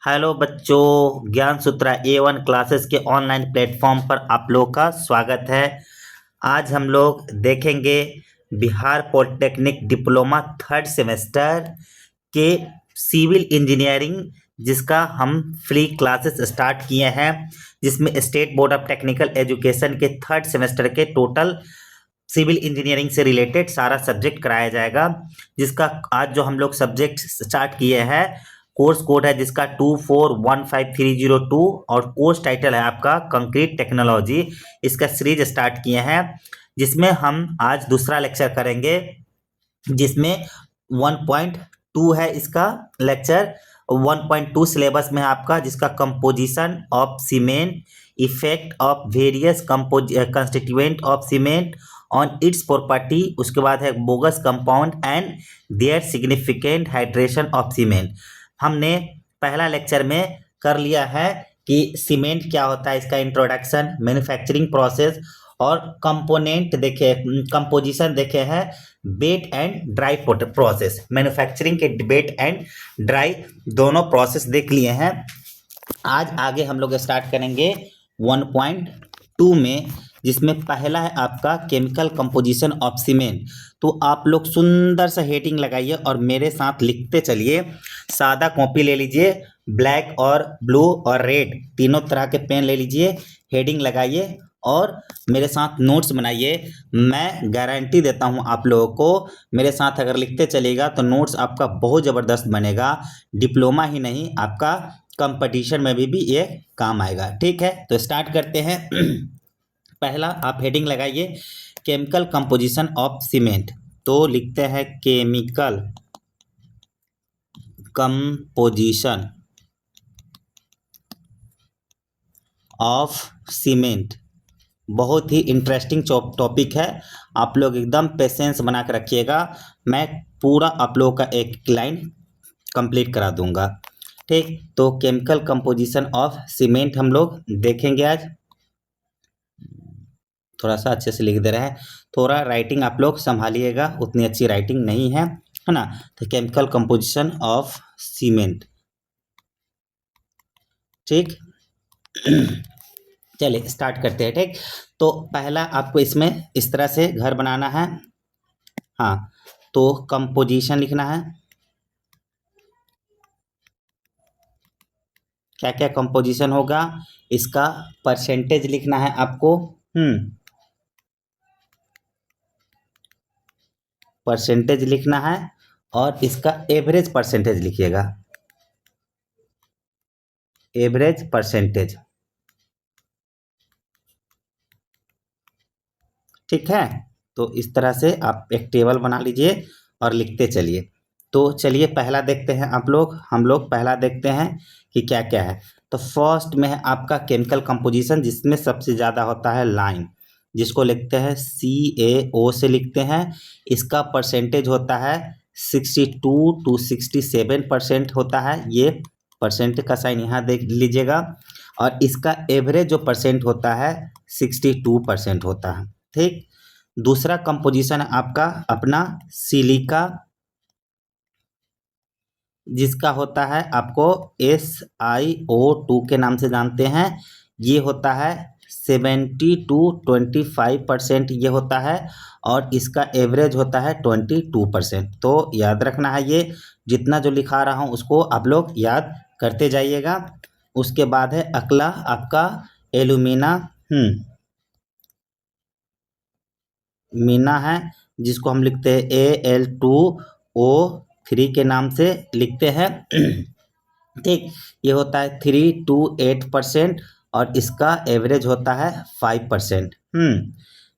Hello बच्चों, ज्ञान सूत्रा A1 classes के ऑनलाइन प्लेटफॉर्म पर आप लोग का स्वागत है। आज हम लोग देखेंगे Bihar polytechnic diploma third semester के सिविल इंजीनियरिंग, जिसका हम फ्री क्लासेस स्टार्ट किए हैं, जिसमें state board of technical education के थर्ड सेमेस्टर के टोटल सिविल इंजीनियरिंग से रिलेटेड सारा सब्जेक्ट कराया जाएगा। जिसका आज जो हम लोग सब्जेक्ट स्टार्ट किए हैं, कोर्स कोड है जिसका 2415302 और कोर्स टाइटल है आपका कंक्रीट टेक्नोलॉजी। इसका सीरीज स्टार्ट किए हैं, जिसमें हम आज दूसरा लेक्चर करेंगे, जिसमें 1.2 है इसका लेक्चर। 1.2 सिलेबस में है आपका, जिसका composition of cement, effect of various constituent of cement on its property, उसके बाद है bogus compound and their significant hydration of cement. हमने पहला लेक्चर में कर लिया है कि सीमेंट क्या होता है, इसका इंट्रोडक्शन, मैन्युफैक्चरिंग प्रोसेस और कंपोनेंट देखे, कंपोजिशन देखे हैं, wet and dry process. Manufacturing के वेट एंड ड्राई दोनों प्रोसेस देख लिए हैं। आज आगे हम लोग स्टार्ट करेंगे 1.2 में, जिसमें पहला है आपका केमिकल कंपोजिशन ऑफ सीमेंट। तो आप लोग सुंदर सा हेडिंग लगाइए और मेरे साथ लिखते चलिए। सादा कॉपी ले लीजिए, ब्लैक और ब्लू और रेड तीनों तरह के पेन ले लीजिए, हेडिंग लगाइए और मेरे साथ नोट्स बनाइए। मैं गारंटी देता हूं आप लोगों को, मेरे साथ अगर लिखते चलिएगा तो नोट्स आपका बहुत ज़बरदस्त बनेगा। डिप्लोमा ही नहीं, आपका कंपटीशन में भी ये काम आएगा। ठीक है, तो स्टार्ट करते हैं। पहला आप हेडिंग लगाइए, केमिकल कंपोजिशन ऑफ सीमेंट। तो लिखते हैं केमिकल कंपोजिशन ऑफ सीमेंट। बहुत ही इंटरेस्टिंग टॉपिक है, आप लोग एकदम पेशेंस बना कर रखिएगा। मैं पूरा आप लोगों का एक लाइन कंप्लीट करा दूंगा। ठीक, तो केमिकल कंपोजिशन ऑफ सीमेंट हम लोग देखेंगे आज। थोड़ा सा अच्छे से लिख दे रहे हैं, थोड़ा राइटिंग आप लोग संभालिएगा, उतनी अच्छी राइटिंग नहीं है ना। तो केमिकल कंपोजिशन ऑफ सीमेंट, ठीक। चलिए स्टार्ट करते हैं। ठीक, तो पहला आपको इसमें इस तरह से घर बनाना है। हाँ, तो कंपोजिशन लिखना है। क्या क्या कंपोजिशन होगा, इसका परसेंटेज लिखना है आपको। परसेंटेज लिखना है और इसका एवरेज परसेंटेज लिखिएगा, एवरेज परसेंटेज। ठीक है, तो इस तरह से आप एक टेबल बना लीजिए और लिखते चलिए। तो चलिए पहला देखते हैं हम लोग पहला देखते हैं कि क्या क्या है। तो फर्स्ट में है आपका केमिकल कंपोजिशन, जिसमें सबसे ज़्यादा होता है लाइम, जिसको लिखते हैं CaO से लिखते हैं। इसका परसेंटेज होता है 62 to 67% होता है। ये परसेंट का साइन यहाँ देख लीजिएगा। और इसका एवरेज जो परसेंट होता है 62% होता है। ठीक, दूसरा कंपोजिशन है आपका अपना सिलिका, जिसका होता है आपको SiO2 के नाम से जानते हैं। ये होता है 70 to 25% ये होता है, और इसका एवरेज होता है 22%। तो याद रखना है, ये जितना जो लिखा रहा हूँ उसको आप लोग याद करते जाइएगा। उसके बाद है अगला आपका एल्यूमिना मीना है, जिसको हम लिखते हैं Al2O3 के नाम से लिखते हैं। ठीक, ये होता है 3 to 8% और इसका एवरेज होता है 5%।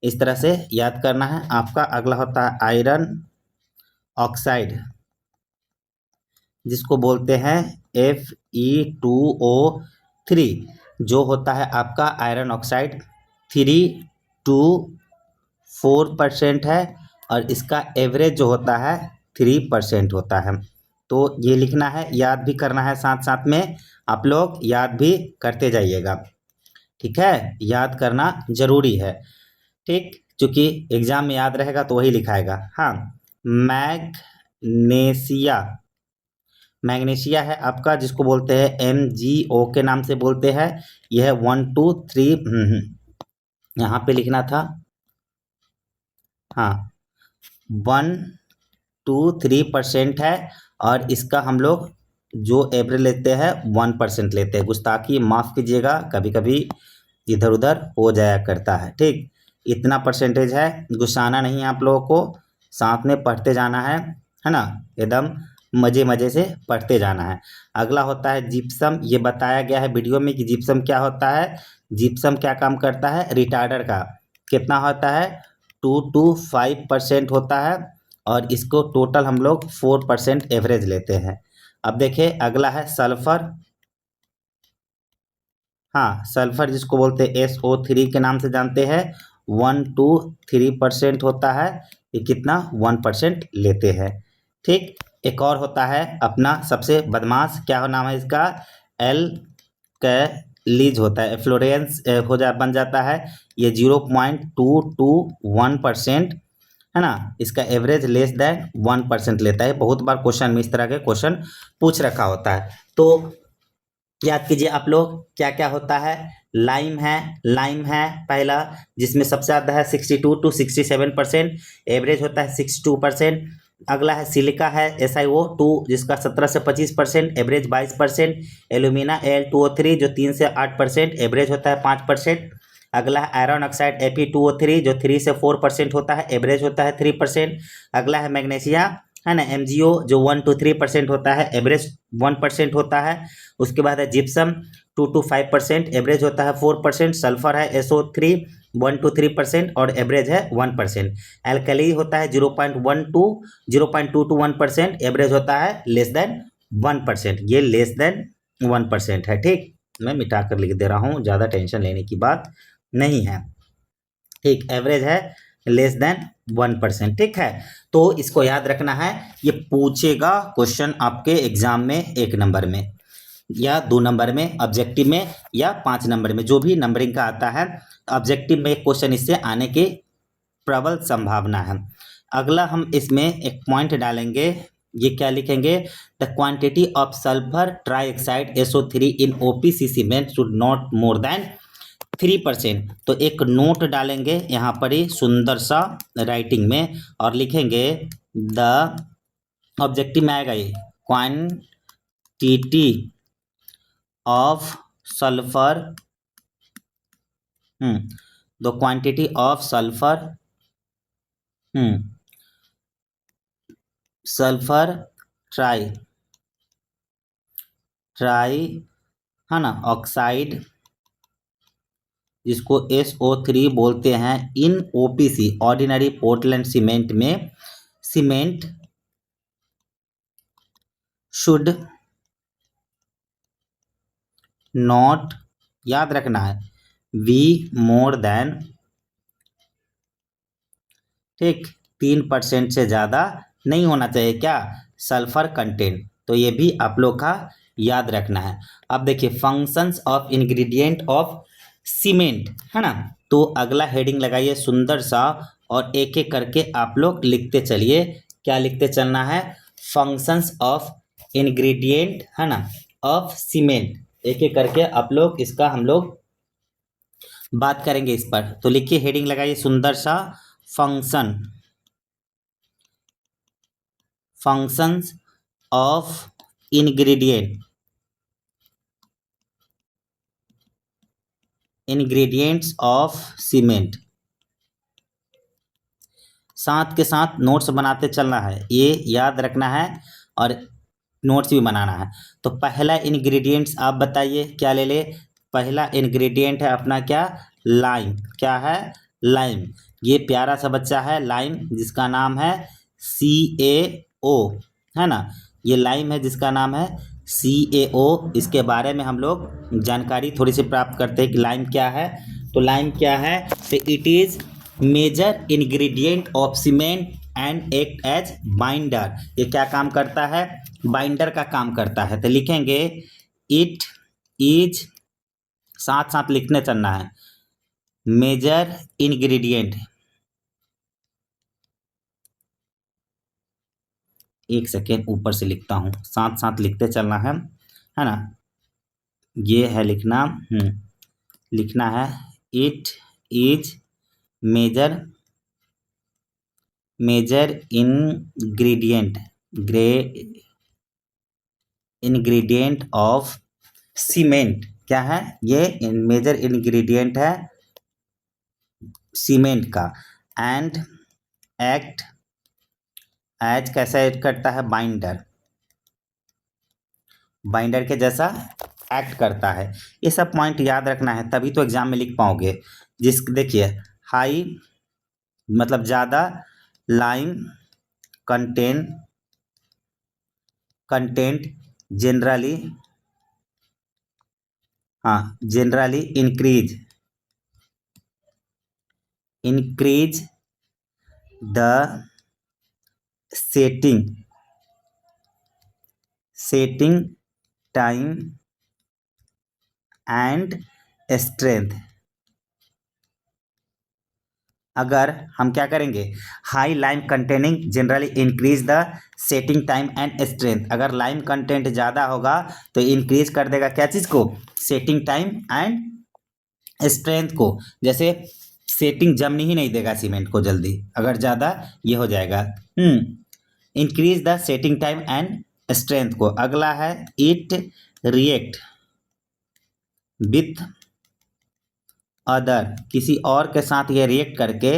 इस तरह से याद करना है आपका। अगला होता है आयरन ऑक्साइड, जिसको बोलते हैं Fe2O3, जो होता है आपका आयरन ऑक्साइड 3 to 4% है, और इसका एवरेज जो होता है 3% होता है। तो ये लिखना है, याद भी करना है, साथ साथ में आप लोग याद भी करते जाइएगा। ठीक है, याद करना जरूरी है। ठीक, क्योंकि एग्जाम में याद रहेगा तो वही लिखाएगा। हाँ, मैग्नेशिया मैग्नीशिया है आपका, जिसको बोलते हैं MgO के नाम से बोलते हैं। यह है 1 2 3 यहाँ पे लिखना था, हाँ 1 2 3% है। और इसका हम लोग जो एवरेज लेते हैं 1% लेते हैं। गुस्ताखी माफ़ कीजिएगा, कभी कभी इधर उधर हो जाया करता है, ठीक। इतना परसेंटेज है, गुस्साना नहीं है आप लोगों को, साथ में पढ़ते जाना है ना, एकदम मज़े मज़े से पढ़ते जाना है। अगला होता है जिप्सम। ये बताया गया है वीडियो में कि जिप्सम क्या होता है। जिप्सम क्या काम करता है, रिटार्डर का। कितना होता है, 2 to 5% होता है। और इसको टोटल हम लोग 4% एवरेज लेते हैं। अब देखिए अगला है सल्फर। हाँ सल्फर जिसको बोलते हैं SO3 के नाम से जानते हैं। 1 to 3% होता है। ये कितना, 1% लेते हैं, ठीक। एक और होता है अपना सबसे बदमाश, क्या नाम है इसका, एल्कलीज होता है, फ्लोरेंस बन जाता है। ये 0.221% है ना। इसका एवरेज लेस देन 1% लेता है। बहुत बार क्वेश्चन में इस तरह के क्वेश्चन पूछ रखा होता है। तो याद कीजिए आप लोग क्या क्या होता है। लाइम है पहला, जिसमें सबसे ज़्यादा है 62 to 67%, एवरेज होता है 62%। अगला है सिलिका है SiO2, जिसका 17 से 25%, एवरेज 22%। एल्यूमिना Al2O3 जो 3 से 8%, एवरेज होता है 5%। अगला है आयरन ऑक्साइड Fe2O3 जो 3 से 4% होता है, एवरेज होता है 3%। अगला है मैग्नीशिया है ना, MgO जो 1 to 3% होता है, एवरेज 1% होता है। उसके बाद है जिप्सम 2 to 5%, एवरेज होता है 4%। सल्फर है SO3 1 to 3% और एवरेज है 1%। एल्कली होता है 0.2 to 1%, एवरेज होता है लेस देन 1%। ये लेस देन 1% है, ठीक। मैं मिटा कर लिख दे रहा हूँ, ज़्यादा टेंशन लेने की बात नहीं है, ठीक। एवरेज है लेस देन 1%, ठीक है। तो इसको याद रखना है, ये पूछेगा क्वेश्चन आपके एग्जाम में 1 नंबर में या 2 नंबर में, ऑब्जेक्टिव में या 5 नंबर में, जो भी नंबरिंग का आता है। ऑब्जेक्टिव में एक क्वेश्चन इससे आने की प्रबल संभावना है। अगला हम इसमें एक पॉइंट डालेंगे, ये क्या लिखेंगे, the quantity of sulphur trioxide SO3 in OPC cement should not more than 3%। तो एक नोट डालेंगे यहाँ पर ही सुंदर सा राइटिंग में, और लिखेंगे द ऑब्जेक्टिव में आएगा ये quantity of sulphur, the quantity of sulphur, sulphur try है ना ऑक्साइड, जिसको SO3 बोलते हैं, इन OPC ऑर्डिनरी पोर्टलैंड सीमेंट में, सीमेंट शुड नॉट, याद रखना है, वी मोर देन, ठीक, 3% से ज़्यादा नहीं होना चाहिए क्या, सल्फर कंटेंट। तो ये भी आप लोग का याद रखना है। अब देखिए functions of ingredient of cement है ना। तो अगला हेडिंग लगाइए सुंदर सा, और एक एक करके आप लोग लिखते चलिए। क्या लिखते चलना है, फंक्शंस ऑफ इंग्रेडिएंट है ना ऑफ सीमेंट, एक एक करके आप लोग इसका हम लोग बात करेंगे इस पर। तो लिखिए हेडिंग लगाइए सुंदर सा, functions of ingredients of cement. साथ के साथ नोट्स बनाते चलना है, ये याद रखना है, और नोट्स भी बनाना है। तो पहला इंग्रेडिएंट्स आप बताइए क्या ले ले। पहला इंग्रेडिएंट है अपना क्या, लाइम। क्या है, लाइम। ये प्यारा सा बच्चा है लाइम, जिसका नाम है CaO है ना। ये लाइम है जिसका नाम है CaO। इसके बारे में हम लोग जानकारी थोड़ी सी प्राप्त करते हैं कि लाइम क्या है। तो लाइम क्या है, तो it is major ingredient of cement and act as binder. ये क्या काम करता है, बाइंडर का काम करता है। तो लिखेंगे इट इज, साथ साथ लिखने चलना है, मेजर इंग्रेडिएंट एक सेकेंड ऊपर से लिखता हूँ, साथ साथ लिखते चलना है ना। ये है लिखना, लिखना है it is major ingredient of cement. क्या है ये? मेजर इंग्रेडिएंट है सीमेंट का। एंड एक्ट एज कैसा एक्ट करता है? बाइंडर के जैसा एक्ट करता है। ये सब पॉइंट याद रखना है, तभी तो एग्जाम में लिख पाओगे। देखिए, हाई मतलब ज़्यादा, lime content generally increase the setting time and strength. अगर हम क्या करेंगे, high lime containing generally increase the setting time and strength. अगर लाइम कंटेंट ज़्यादा होगा तो इंक्रीज कर देगा क्या चीज़ को? सेटिंग टाइम एंड स्ट्रेंथ को। जैसे सेटिंग जमने ही नहीं देगा सीमेंट को जल्दी, अगर ज़्यादा ये हो जाएगा। Increase the setting time and strength को। अगला है इट रिएक्ट विथ अदर, किसी और के साथ ये रिएक्ट करके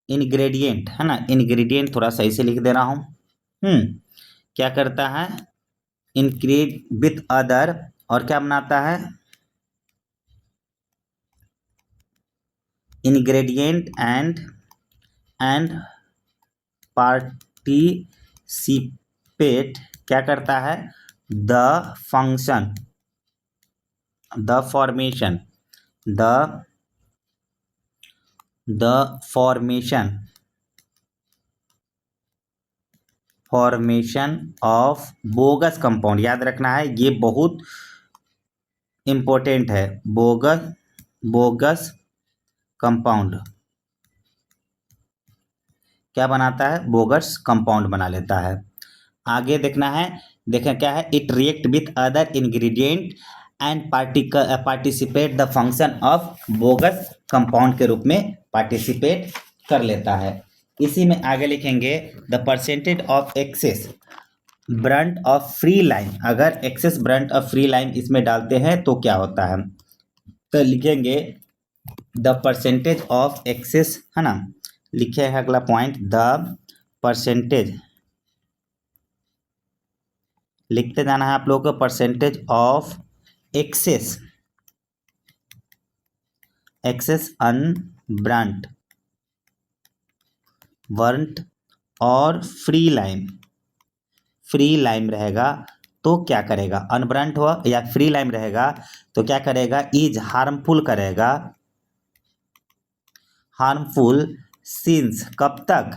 इंग्रेडिएंट है ना, इंग्रेडिएंट थोड़ा सही से लिख दे रहा हूँ। क्या करता है? इंक्रीज विथ अदर, और क्या बनाता है? Ingredient and participate. क्या करता है? The formation of bogus compound. याद रखना है, ये बहुत इंपॉर्टेंट है। बोगस कंपाउंड क्या बनाता है? बोगस कंपाउंड बना लेता है। आगे देखना है, देखें क्या है? It react with other ingredient and participate the function of bogus compound के रूप में पार्टिसिपेट कर लेता है। इसी में आगे लिखेंगे the percentage of excess burnt of free lime. अगर excess burnt of free lime इसमें डालते हैं तो क्या होता है? तो लिखेंगे द परसेंटेज ऑफ एक्सेस, है ना। लिखे है अगला पॉइंट, द परसेंटेज, लिखते जाना है आप लोगों को। परसेंटेज ऑफ एक्सेस अनब्रंट वर्ंट और फ्री लाइम रहेगा तो क्या करेगा? अनब्रंट हुआ या फ्री लाइम रहेगा तो क्या करेगा? इज हार्मफुल करेगा, हार्मफुल सिंस, कब तक,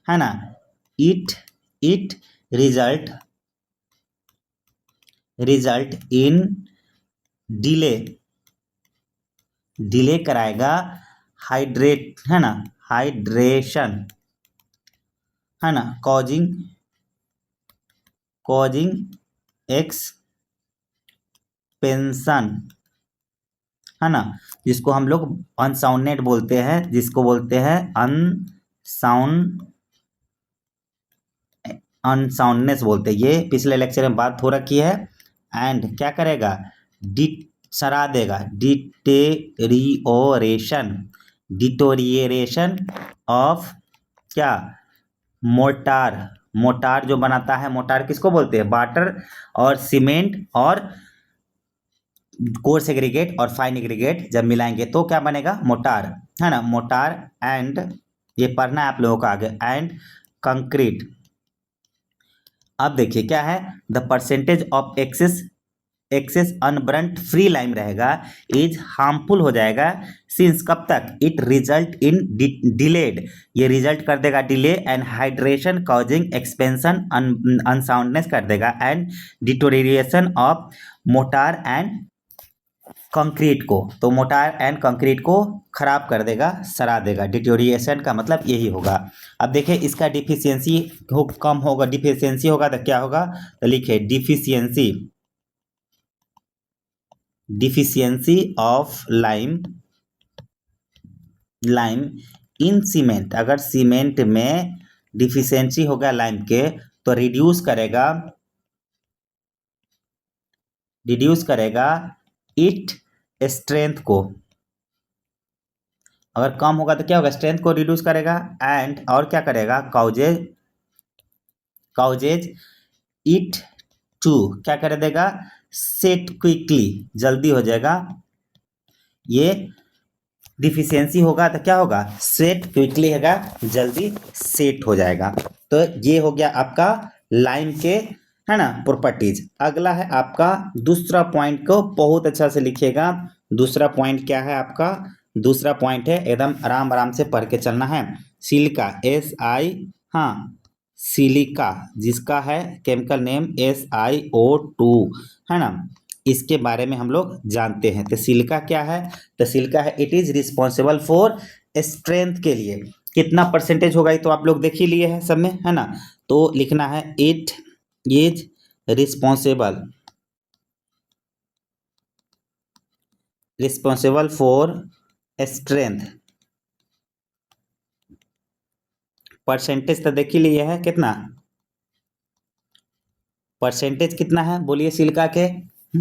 है ना। इट रिजल्ट इन डिले कराएगा है ना, हाइड्रेशन, है ना, कॉजिंग एक्सपेंशन, है ना, जिसको हम लोग अनसाउंडनेस बोलते हैं, अनसाउंडनेस बोलते हैं। ये पिछले लेक्चर में बात हो रखी है। एंड क्या करेगा? सरा देगा, डिटोरिएशन ऑफ क्या? मोटार जो बनाता है, मोटार किसको बोलते हैं? वाटर और सीमेंट और कोर्स एग्रीगेट और फाइन एग्रीगेट जब मिलाएंगे तो क्या बनेगा? मोटार, है ना। मोटार एंड, ये पढ़ना है आप लोगों को आगे, एंड कंक्रीट। अब देखिए क्या है, the percentage of excess unburnt free lime रहेगा इज हार्मफुल हो जाएगा सिंस, कब तक? इट रिजल्ट इन डिलेड, ये रिजल्ट कर देगा delay, and hydration causing expansion, unsoundness कर देगा, and deterioration of mortar and concrete को, तो मोटार एंड कंक्रीट को खराब कर देगा, सड़ा देगा। डिटोरिएशन का मतलब यही होगा। अब देखिए इसका डिफिशियंसी कम होगा, डिफिशियंसी होगा तो क्या होगा, तो लिखे deficiency, deficiency of lime in cement. अगर सीमेंट में डिफिशियंसी होगा लाइम के तो रिड्यूस करेगा इट स्ट्रेंथ को। अगर कम होगा तो क्या होगा, स्ट्रेंथ को रिड्यूस करेगा, एंड और क्या करेगा, काउजेज इट टू क्या कर देगा, सेट क्विकली, जल्दी हो जाएगा। ये डिफिशियंसी होगा तो क्या होगा, सेट क्विकली होगा, जल्दी सेट हो जाएगा। तो ये हो गया आपका लाइम के, है ना, प्रॉपर्टीज। अगला है आपका दूसरा पॉइंट, को बहुत अच्छा से लिखिएगा। दूसरा पॉइंट क्या है आपका, दूसरा पॉइंट है, एकदम आराम आराम से पढ़ के चलना है। सिलिका, हाँ सिलिका, जिसका है केमिकल नेम SiO2, है ना, इसके बारे में हम लोग जानते हैं। तो सिलिका क्या है, तो सिलिका है it is responsible for strength के लिए। कितना परसेंटेज होगा ये तो आप लोग देख ही लिए हैं सब में, है ना। तो लिखना है it is responsible for strength. Percentage तो देख ही लिए है, कितना परसेंटेज कितना है बोलिए सिलिका के,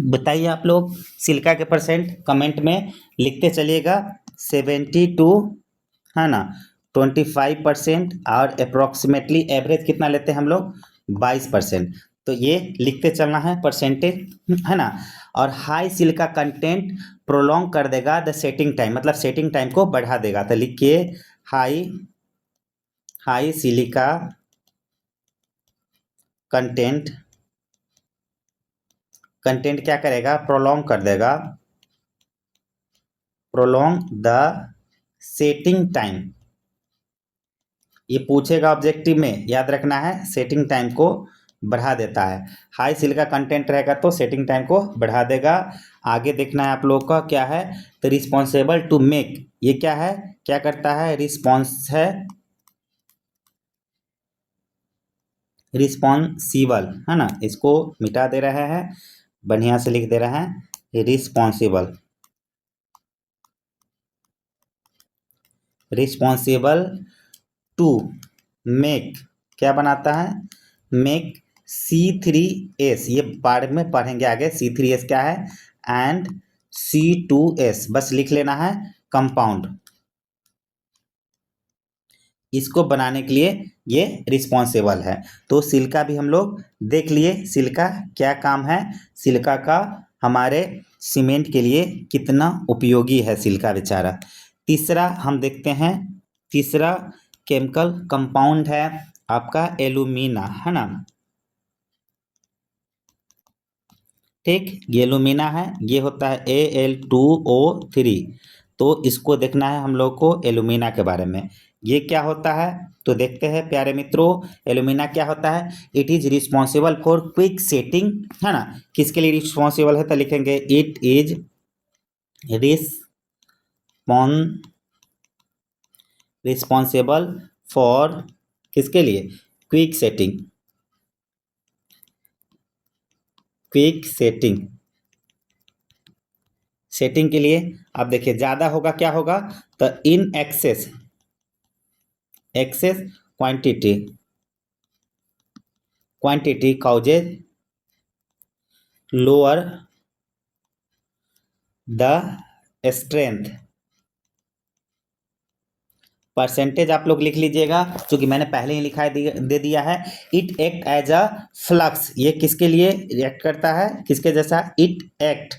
बताइए आप लोग। सिलिका के परसेंट कमेंट में लिखते चलिएगा। 72, है ना, 25%, और अप्रोक्सीमेटली एवरेज कितना लेते हैं हम लोग, 22%। तो ये लिखते चलना है परसेंटेज, है ना। और हाई सिलिका कंटेंट प्रोलॉन्ग कर देगा द सेटिंग टाइम, मतलब सेटिंग टाइम को बढ़ा देगा। तो लिखिए हाई सिलिका कंटेंट क्या करेगा, प्रोलॉन्ग कर देगा, प्रोलॉन्ग द सेटिंग टाइम। ये पूछेगा ऑब्जेक्टिव में, याद रखना है, सेटिंग टाइम को बढ़ा देता है। हाई सिलिका कंटेंट रहेगा तो सेटिंग टाइम को बढ़ा देगा। आगे देखना है आप लोग का क्या है, तो रिस्पॉन्सिबल टू मेक, ये क्या है, क्या करता है, रिस्पॉन्सिबल, है ना, इसको मिटा दे रहे हैं, बढ़िया से लिख दे रहे हैं, रिस्पॉन्सिबल टू मेक, क्या बनाता है, मेक C3S, ये बाद में पढ़ेंगे आगे। C3S क्या है, एंड C2S, बस लिख लेना है, कंपाउंड। इसको बनाने के लिए ये रिस्पॉन्सिबल है। तो सिलिका भी हम लोग देख लिए, सिलिका क्या काम है, सिलिका का हमारे सीमेंट के लिए कितना उपयोगी है सिलिका बेचारा। तीसरा हम देखते हैं, तीसरा केमिकल कंपाउंड है आपका एल्यूमिना, है ना, ठीक, ये एल्यूमिना है, ये होता है Al2O3। तो इसको देखना है हम लोग को एल्यूमिना के बारे में, ये क्या होता है, तो देखते हैं प्यारे मित्रों। एल्यूमिना क्या होता है, it is responsible for quick setting, है ना, किसके लिए रिस्पॉन्सिबल है, तो लिखेंगे इट इज रिस्पॉन्सिबल फॉर, किसके लिए, क्विक सेटिंग के लिए। आप देखिए ज़्यादा होगा क्या होगा, तो in axis quantity causes lower the strength. Percentage आप लोग लिख लीजिएगा, क्योंकि मैंने पहले ही लिखा दे दिया है। It act as a flux, ये किसके लिए रिएक्ट करता है, किसके जैसा, it act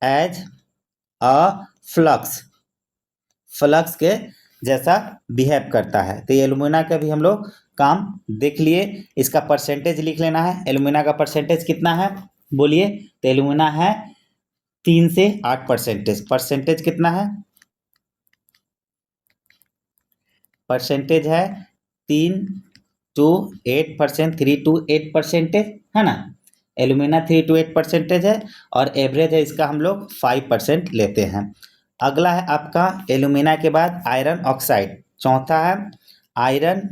as a flux के जैसा बिहेव करता है। तो ये एल्यूमिना का भी हम लोग काम देख लिए। इसका परसेंटेज लिख लेना है, एल्यूमिना का परसेंटेज कितना है बोलिए, तो एल्यूमिना है 3 से 8%। परसेंटेज कितना है, परसेंटेज है 3 to 8%, 3 to 8%, है ना। एल्यूमिना 3 to 8% है और एवरेज है इसका हम लोग 5% लेते हैं। अगला है आपका एल्यूमिना के बाद आयरन ऑक्साइड, चौथा है आयरन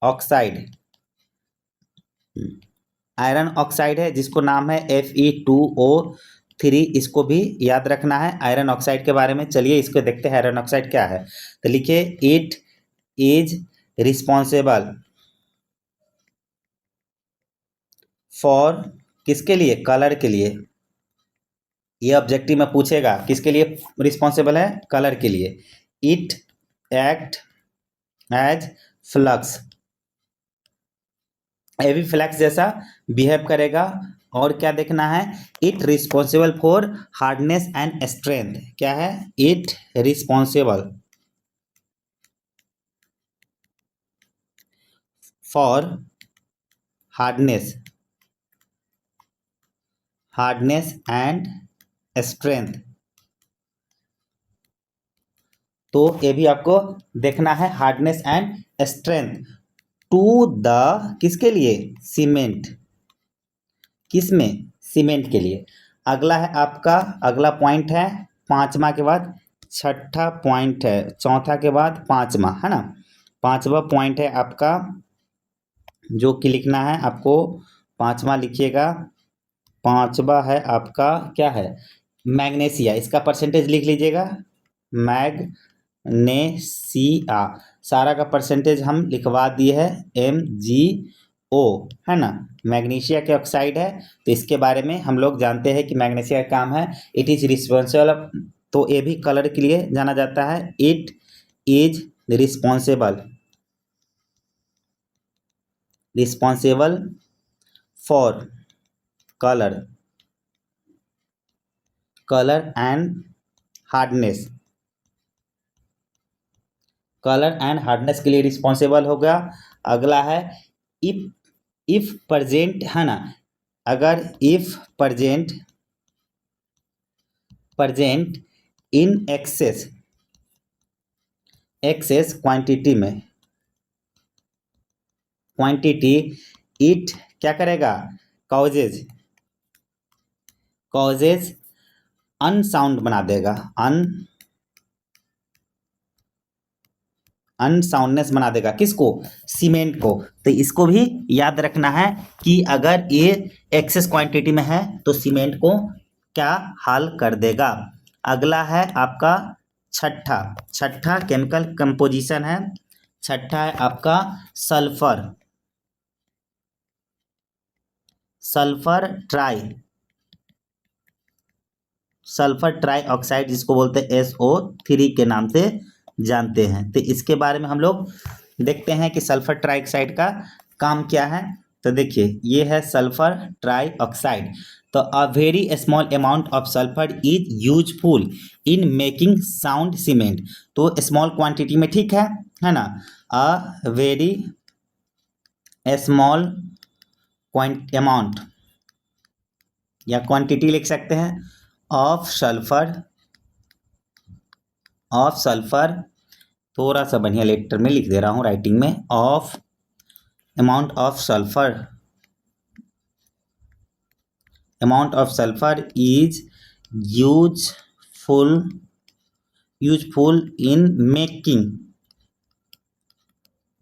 ऑक्साइड। आयरन ऑक्साइड है जिसको नाम है Fe2O3, इसको भी याद रखना है आयरन ऑक्साइड के बारे में। चलिए इसको देखते हैं आयरन ऑक्साइड क्या है। तो लिखिए इट इज रिस्पॉन्सिबल फॉर, किसके लिए, कलर के लिए। ये ऑब्जेक्टिव में पूछेगा किसके लिए रिस्पॉन्सिबल है, कलर के लिए। इट एक्ट एज फ्लक्स, ये भी फ्लैक्स जैसा बिहेव करेगा। और क्या देखना है, it responsible for hardness and strength. क्या है, it responsible for hardness and strength. तो ये भी आपको देखना है, hardness and strength to the, किसके लिए, सीमेंट। किसमें, सीमेंट के लिए। अगला है आपका, अगला पॉइंट है पांचवा के बाद छठा पॉइंट है, चौथा के बाद पांचवा है ना। पांचवा पॉइंट है आपका जो कि लिखना है आपको, पांचवा लिखिएगा। पांचवा है आपका क्या है, मैग्नीशिया, इसका परसेंटेज लिख लीजिएगा। मैग्नेशिया सारा का परसेंटेज हम लिखवा दिए है, MgO है ना। मैग्नीशिया के ऑक्साइड है, तो इसके बारे में हम लोग जानते हैं कि मैग्नीशिया का काम है इट इज रिस्पॉन्सिबल, तो ये भी कलर के लिए जाना जाता है। It is responsible for colour and hardness, colour and hardness के लिए रिस्पॉन्सिबल होगा। अगला है इफ प्रेजेंट है ना, अगर if present in axis quantity में, क्वांटिटी, इट क्या करेगा, कॉजेज अनसाउंड बना देगा, अनसाउंडनेस बना देगा। किसको, सीमेंट को। तो इसको भी याद रखना है कि अगर ये एक्सेस क्वांटिटी में है तो सीमेंट को क्या हाल कर देगा। अगला है आपका छठा केमिकल कंपोजिशन है। छठा है आपका सल्फर ट्राई ऑक्साइड, जिसको बोलते हैं SO3 के नाम से जानते हैं। तो इसके बारे में हम लोग देखते हैं कि सल्फर ट्राई ऑक्साइड का काम क्या है। तो देखिए ये है सल्फर ट्राई ऑक्साइड। तो a very small amount of sulphur is useful in making sound cement. तो स्मॉल क्वांटिटी में ठीक है ना। अ वेरी स्मॉल अमाउंट या क्वांटिटी लिख सकते हैं ऑफ सल्फर, थोड़ा सा बढ़िया लेटर में लिख दे रहा हूँ राइटिंग में, of amount of sulphur is useful in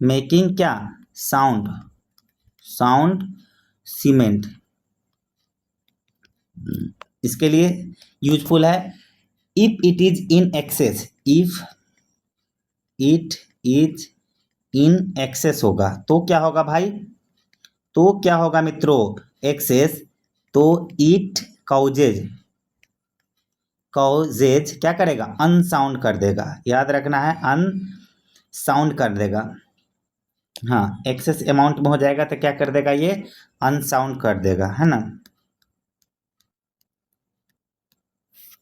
making क्या, साउंड सीमेंट। इसके लिए यूजफुल है। If it is in excess होगा तो क्या होगा भाई, तो क्या होगा मित्रों, एक्सेस, तो इट कॉजेज क्या करेगा, अनसाउंड कर देगा। याद रखना है, अनसाउंड कर देगा। हाँ, एक्सेस अमाउंट में हो जाएगा तो क्या कर देगा, ये अनसाउंड कर देगा, है ना।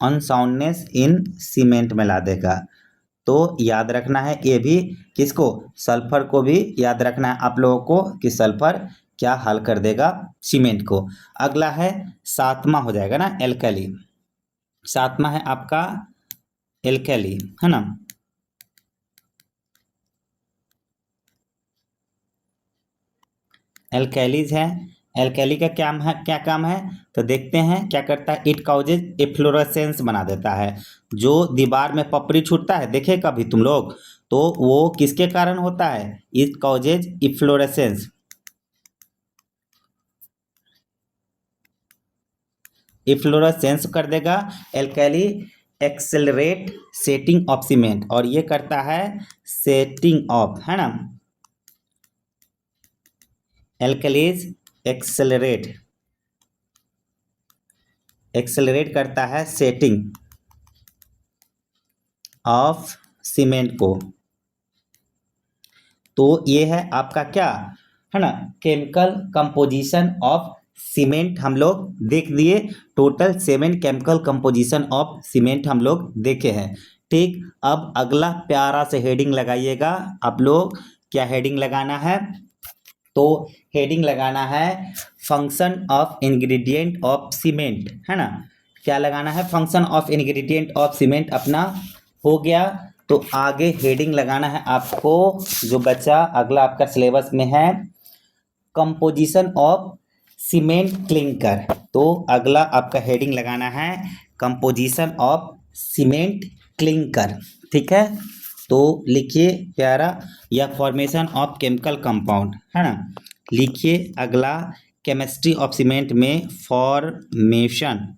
अनसाउंडनेस इन सीमेंट में ला देगा। तो याद रखना है ये भी, किसको, सल्फर को भी याद रखना है आप लोगों को कि सल्फर क्या हाल कर देगा सीमेंट को। अगला है सातवां हो जाएगा ना, एल्कली। सातवां है आपका एल्कली, है ना। एल्कैलीज है, एल्कली का क्या है, क्या काम है? तो देखते हैं क्या करता है। इट कॉजेज इफ्लोरेसेंस बना देता है। जो दीवार में पपड़ी छूटता है, देखे कभी तुम लोग, तो वो किसके कारण होता है? It causes efflorescence. इफ्लोरेसेंस कर देगा। Alkali accelerate setting of cement, और ये करता है सेटिंग ऑफ, है ना। एल्कलीज एक्सेलरेट, एक्सेलरेट करता है सेटिंग ऑफ सीमेंट को। तो ये है आपका क्या, है ना, केमिकल कंपोजिशन ऑफ सीमेंट हम लोग देख लिए। Total 7 chemical composition of cement हम लोग देखे हैं। ठीक, अब अगला प्यारा से हेडिंग लगाइएगा आप लोग। क्या हेडिंग लगाना है? तो हेडिंग लगाना है function of ingredient of cement, है ना। क्या लगाना है? Function of ingredient of cement अपना हो गया। तो आगे हेडिंग लगाना है आपको, जो बचा अगला आपका सिलेबस में है, कंपोजिशन ऑफ सीमेंट क्लिंकर। तो अगला आपका हेडिंग लगाना है कंपोजिशन ऑफ सीमेंट क्लिंकर। ठीक है, तो लिखिए प्यारा, या फॉर्मेशन ऑफ केमिकल कंपाउंड, है ना। लिखिए अगला, केमिस्ट्री ऑफ सीमेंट में formation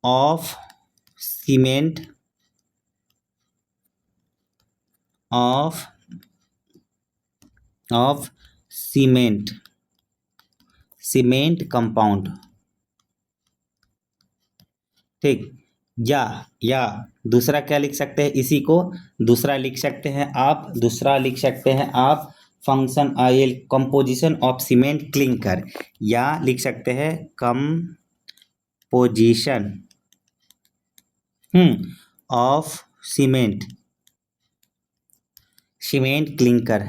of cement of cement, cement compound. ठीक, या दूसरा क्या लिख सकते हैं इसी को? दूसरा लिख सकते हैं आप, दूसरा लिख सकते हैं आप function oil composition of cement clinker, या लिख सकते हैं composition of cement, cement clinker.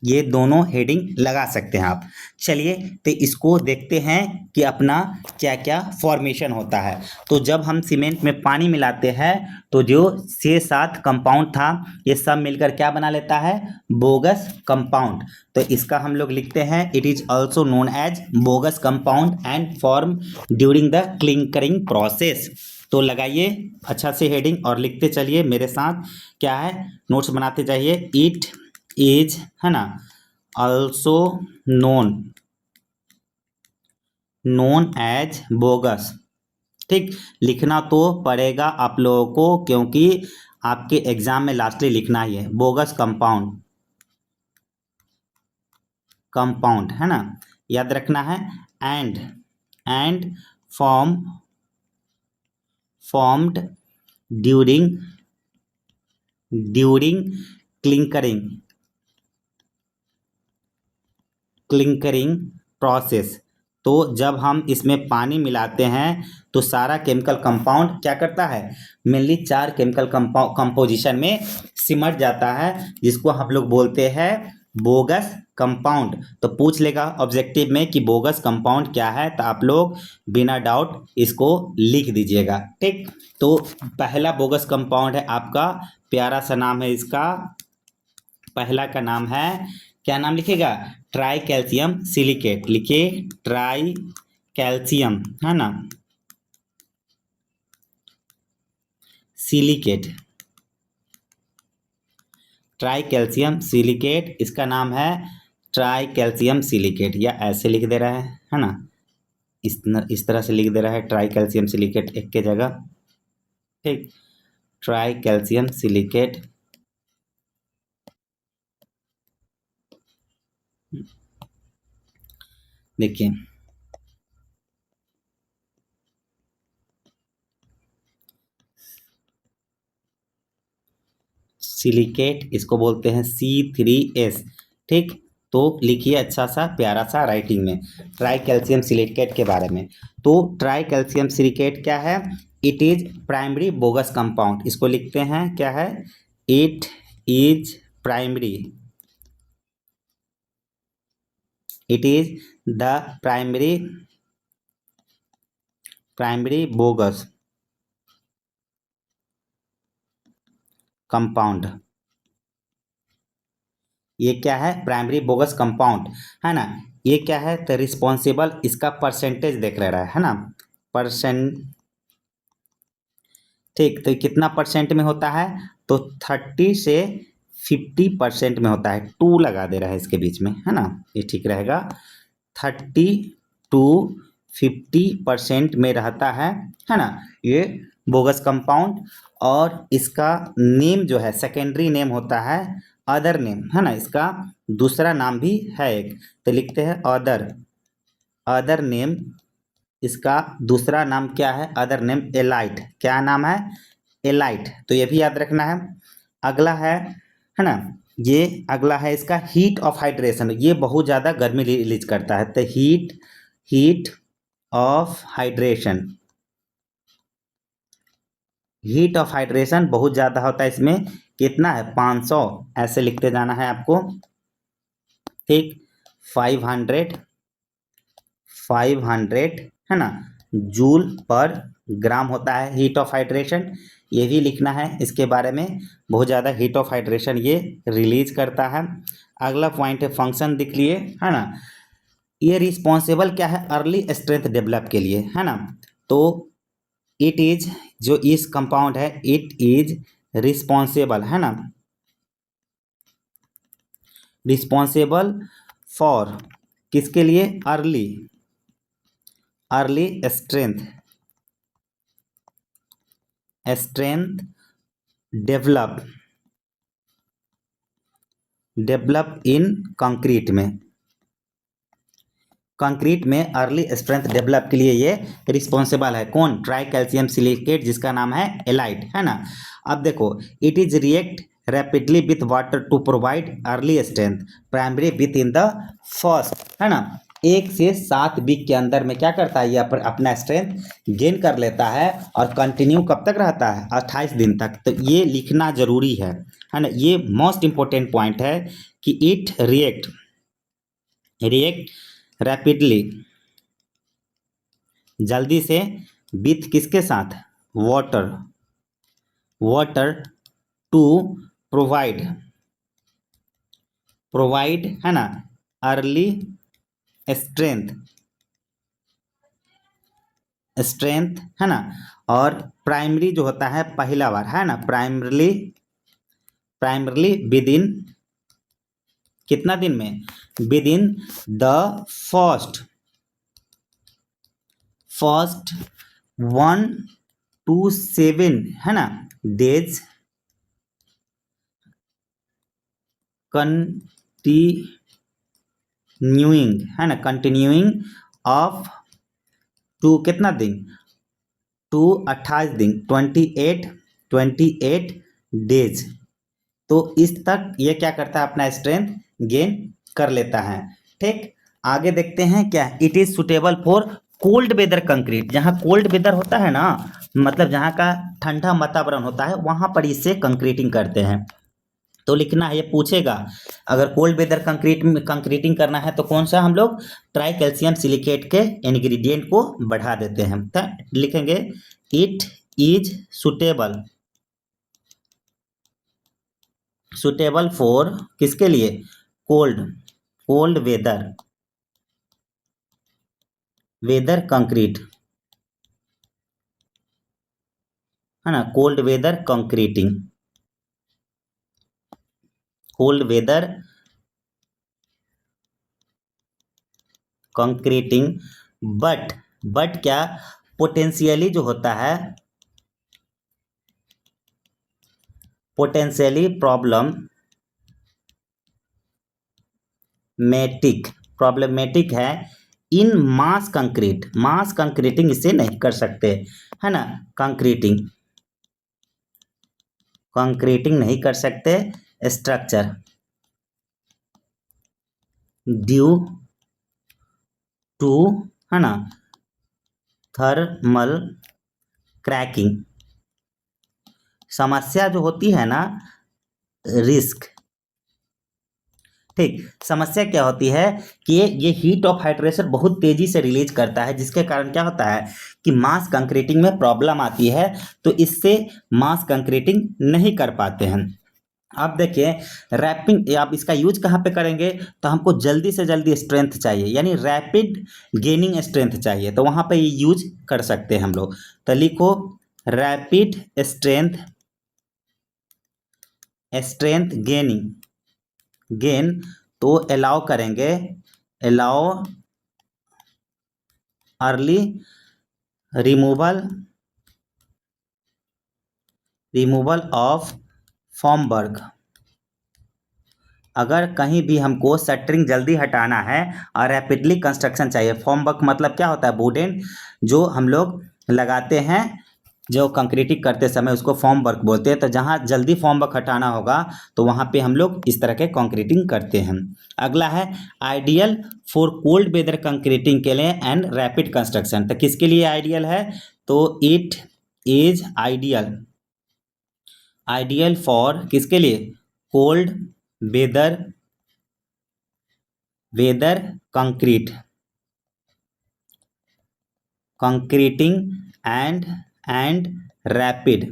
ये दोनों हेडिंग लगा सकते हैं आप। चलिए तो इसको देखते हैं कि अपना क्या क्या फॉर्मेशन होता है। तो जब हम सीमेंट में पानी मिलाते हैं, तो जो 6-7 कंपाउंड था, ये सब मिलकर क्या बना लेता है? Bogus compound. तो इसका हम लोग लिखते हैं, it is also known as bogus compound and form during the clinkering process. तो लगाइए अच्छा से हेडिंग और लिखते चलिए मेरे साथ। क्या है? नोट्स बनाते जाइए। इट इज, है ना, ऑल्सो नोन एज बोगस। ठीक, लिखना तो पड़ेगा आप लोगों को, क्योंकि आपके एग्जाम में लास्टली लिखना ही है बोगस कंपाउंड, कंपाउंड, है ना, याद रखना है। And formed during clinkering process. तो जब हम इसमें पानी मिलाते हैं, तो सारा केमिकल कंपाउंड क्या करता है? मेनली 4 केमिकल कंपोजिशन में सिमट जाता है, जिसको हम लोग बोलते हैं बोगस कंपाउंड। तो पूछ लेगा ऑब्जेक्टिव में कि बोगस कंपाउंड क्या है, तो आप लोग बिना डाउट इसको लिख दीजिएगा। ठीक, तो पहला बोगस कंपाउंड है आपका, प्यारा सा नाम है इसका। पहला का नाम है, क्या नाम लिखेगा? Try calcium silicate. लिखिए ट्राई कैल्शियम, है ना, सिलिकेट, ट्राई कैल्शियम सिलिकेट, इसका नाम है ट्राई कैल्शियम सिलिकेट, या ऐसे लिख दे रहा है ना, इस तरह से लिख दे रहा है ट्राई कैल्शियम सिलिकेट एक के जगह। ठीक, ट्राई कैल्शियम सिलिकेट। देखिए सिलिकेट, इसको बोलते हैं C3S। ठीक, तो लिखिए अच्छा सा प्यारा सा राइटिंग में ट्राई कैल्शियम सिलिकेट के बारे में। तो ट्राई कैल्शियम सिलिकेट क्या है? It is primary bogus compound. इसको लिखते हैं क्या है? It is primary, it is the primary bogus compound ये क्या है, प्राइमरी बोगस कंपाउंड, है ना। ये क्या है, तो रिस्पॉन्सिबल, इसका परसेंटेज देख ले रहा है ना, परसेंट। ठीक, तो कितना परसेंट में होता है, तो 30 से 50% में होता है, 2 लगा दे रहा है इसके बीच में, है ना, ये ठीक रहेगा। 30 to 50% में रहता है ना, ये बोगस कंपाउंड। और इसका नेम जो है, सेकेंडरी नेम होता है अदर नेम, है ना, इसका दूसरा नाम भी है एक, तो लिखते हैं अदर नेम। इसका दूसरा नाम क्या है, अदर नेम एलाइट, क्या नाम है, एलाइट, तो ये भी याद रखना है। अगला है ना, ये अगला है इसका हीट ऑफ हाइड्रेशन, ये बहुत ज़्यादा गर्मी रिलीज करता है, तो heat of hydration, heat of hydration बहुत ज़्यादा होता है इसमें, कितना है, 500, ऐसे लिखते जाना है आपको। ठीक, 500 है ना, जूल पर ग्राम होता है हीट ऑफ हाइड्रेशन, ये भी लिखना है इसके बारे में, बहुत ज़्यादा हीट ऑफ हाइड्रेशन ये रिलीज करता है। अगला पॉइंट है फंक्शन, दिख लिए, है ना। ये रिस्पॉन्सिबल क्या है, अर्ली स्ट्रेंथ डेवलप के लिए, है ना, तो इट इज, जो इस कंपाउंड है, इट इज रिस्पॉन्सिबल, है ना, रिस्पॉन्सिबल फॉर, किसके लिए, early strength develop in concrete में अर्ली स्ट्रेंथ डेवलप के लिए ये रिस्पॉन्सिबल है, कौन, ट्राई कैल्शियम सिलिकेट, जिसका नाम है एलाइट, है ना। अब देखो, it is react rapidly with water to provide early strength primary with in the first, है ना, 1 से 7 वीक के अंदर में क्या करता है, ये अपना स्ट्रेंथ गेन कर लेता है, और कंटिन्यू कब तक रहता है, 28 दिन तक, तो ये लिखना जरूरी है ना, ये मोस्ट इंपॉर्टेंट पॉइंट है कि इट रिएक्ट रैपिडली, जल्दी से, विथ किसके साथ, वाटर टू प्रोवाइड, है ना, अर्ली स्ट्रेंथ, है ना। और प्राइमरी जो होता है पहला बार, है ना, प्राइमरली विद इन, कितना दिन में, with in the first 1 to 7, है ना, डेज कंटिन्यूइंग, है ना, कंटिन्यूइंग ऑफ टू, कितना दिन, टू 28 दिन, 28 डेज, तो इस तक ये क्या करता है, अपना स्ट्रेंथ गेन कर लेता है। ठीक, आगे देखते हैं क्या, it is suitable for cold weather concrete, जहाँ कोल्ड वेदर होता है ना, मतलब जहाँ का ठंडा वातावरण होता है, वहाँ पर इससे कंक्रीटिंग करते हैं, तो लिखना है, ये पूछेगा अगर कोल्ड वेदर कंक्रीटिंग करना है तो कौन सा, हम लोग ट्राई कैल्शियम सिलिकेट के इंग्रेडिएंट को बढ़ा देते हैं, तो लिखेंगे इट इज सुटेबल फॉर, किसके लिए, कोल्ड वेदर कंक्रीट, है ना, कोल्ड वेदर कंक्रीटिंग, बट क्या, पोटेंशियली जो होता है, पोटेंशियली प्रॉब्लमेटिक है इन मास कंक्रीटिंग इसे नहीं कर सकते, है ना, कंक्रीटिंग नहीं कर सकते स्ट्रक्चर, ड्यू टू, है ना, थर्मल क्रैकिंग, समस्या जो होती है ना, रिस्क। ठीक, समस्या क्या होती है कि ये हीट ऑफ हाइड्रेशन बहुत तेजी से रिलीज करता है, जिसके कारण क्या होता है कि मास कंक्रीटिंग में प्रॉब्लम आती है, तो इससे मास कंक्रीटिंग नहीं कर पाते हैं। अब देखिए रैपिंग, आप इसका यूज कहाँ पे करेंगे, तो हमको जल्दी से जल्दी स्ट्रेंथ चाहिए, यानी रैपिड गेनिंग स्ट्रेंथ चाहिए, तो वहाँ पे ये यूज कर सकते हैं हम लोग। तो लिखो रैपिड स्ट्रेंथ, स्ट्रेंथ गेन, तो अलाउ करेंगे, allow early removal of formwork. अगर कहीं भी हमको शटरिंग जल्दी हटाना है और रैपिडली कंस्ट्रक्शन चाहिए, फॉर्मवर्क मतलब क्या होता है, वुडन जो हम लोग लगाते हैं, जो कंक्रीटिंग करते समय उसको फॉर्म वर्क बोलते हैं। तो जहाँ जल्दी फॉर्म वर्क हटाना होगा तो वहाँ पे हम लोग इस तरह के कंक्रीटिंग करते हैं। अगला है ideal for cold weather concreting के लिए एंड रैपिड कंस्ट्रक्शन। तो किसके लिए आइडियल है, तो इट इज आइडियल फॉर किसके लिए, cold weather concreting and rapid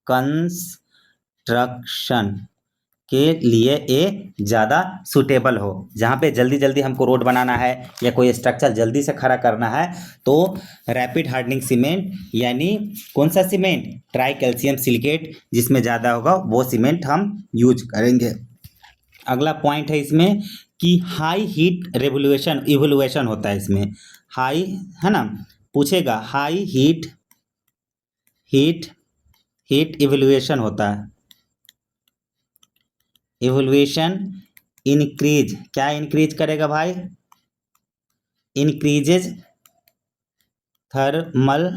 construction के लिए ये ज़्यादा सूटेबल हो। जहाँ पे जल्दी जल्दी हमको रोड बनाना है या कोई स्ट्रक्चर जल्दी से खड़ा करना है, तो रैपिड हार्डनिंग सीमेंट, यानी कौन सा सीमेंट, ट्राई कैल्शियम सिलिकेट, जिसमें ज़्यादा होगा वो सीमेंट हम यूज करेंगे। अगला पॉइंट है इसमें कि हाई हीट इवोल्यूशन होता है इसमें, हाई है ना, पूछेगा हाई हीट इवोल्यूशन होता है। इवोल्यूशन इंक्रीज, क्या इंक्रीज करेगा भाई, इंक्रीजेज थर्मल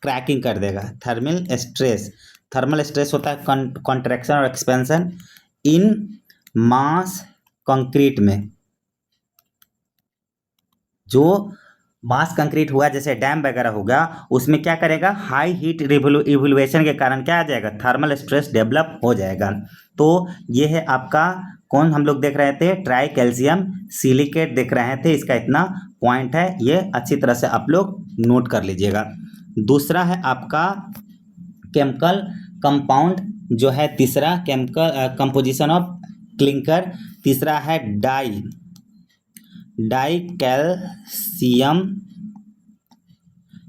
क्रैकिंग कर देगा, थर्मल स्ट्रेस होता है कॉन्ट्रैक्शन और एक्सपेंशन इन मास कंक्रीट में। जो मास कंक्रीट हुआ जैसे डैम वगैरह होगा, उसमें क्या करेगा, हाई हीट इवोल्यूशन के कारण क्या आ जाएगा, थर्मल स्ट्रेस डेवलप हो जाएगा। तो ये है आपका कौन हम लोग देख रहे थे, ट्राई कैल्शियम सिलिकेट देख रहे थे, इसका इतना पॉइंट है, ये अच्छी तरह से आप लोग नोट कर लीजिएगा। दूसरा है आपका केमिकल कंपाउंड, जो है तीसरा केमिकल कंपोजिशन ऑफ क्लिंकर, तीसरा है डाई कैल्शियम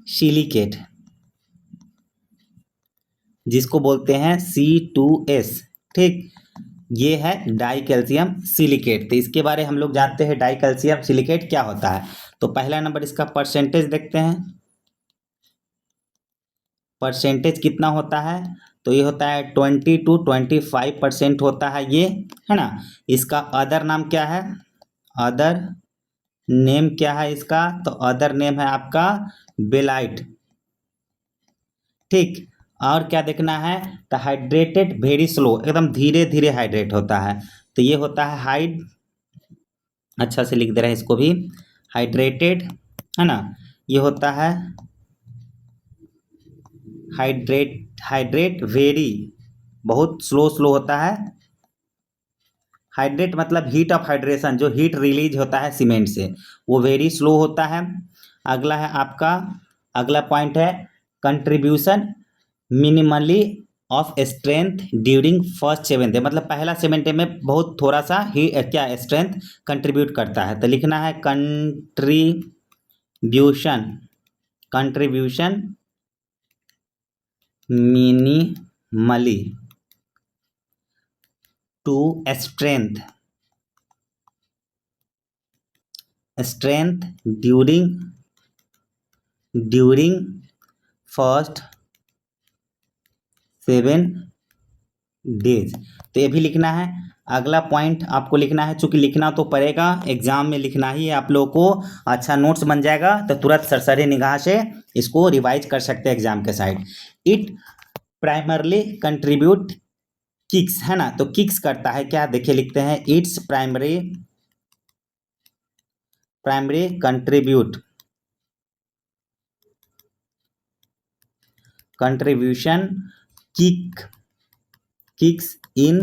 सिलिकेट, जिसको बोलते हैं C2S, ठीक, ये है डाई कैल्शियम सिलिकेट। तो इसके बारे हम लोग जानते हैं डाई कैल्शियम सिलिकेट क्या होता है। तो पहला नंबर इसका परसेंटेज देखते हैं, परसेंटेज कितना होता है, तो ये होता है 20 to 25% होता है ये, है ना। इसका अदर नाम क्या है, अदर नेम क्या है इसका, तो अदर नेम है आपका बेलाइट, ठीक। और क्या देखना है, तो हाइड्रेटेड वेरी स्लो, एकदम धीरे धीरे हाइड्रेट होता है, तो ये होता है अच्छा से लिख दे रहे हैं इसको भी, हाइड्रेटेड, है ना। ये होता है हाइड्रेट वेरी, बहुत स्लो होता है। हाइड्रेट मतलब हीट ऑफ हाइड्रेशन, जो हीट रिलीज होता है सीमेंट से, वो वेरी स्लो होता है। अगला है आपका, अगला पॉइंट है contribution minimally of strength during first 7 day, मतलब पहला 7 डे में बहुत थोड़ा सा ही क्या स्ट्रेंथ कंट्रीब्यूट करता है। तो लिखना है contribution minimally to strength during first 7 days. तो ये भी लिखना है। अगला पॉइंट आपको लिखना है, चूंकि लिखना तो पड़ेगा, एग्जाम में लिखना ही है आप लोगों को, अच्छा नोट्स बन जाएगा, तो तुरंत सरसरी निगाह से इसको रिवाइज कर सकते हैं एग्जाम के side. It primarily contribute kicks, है ना, तो किक्स करता है क्या, देखिए लिखते हैं, its primary contribution kicks in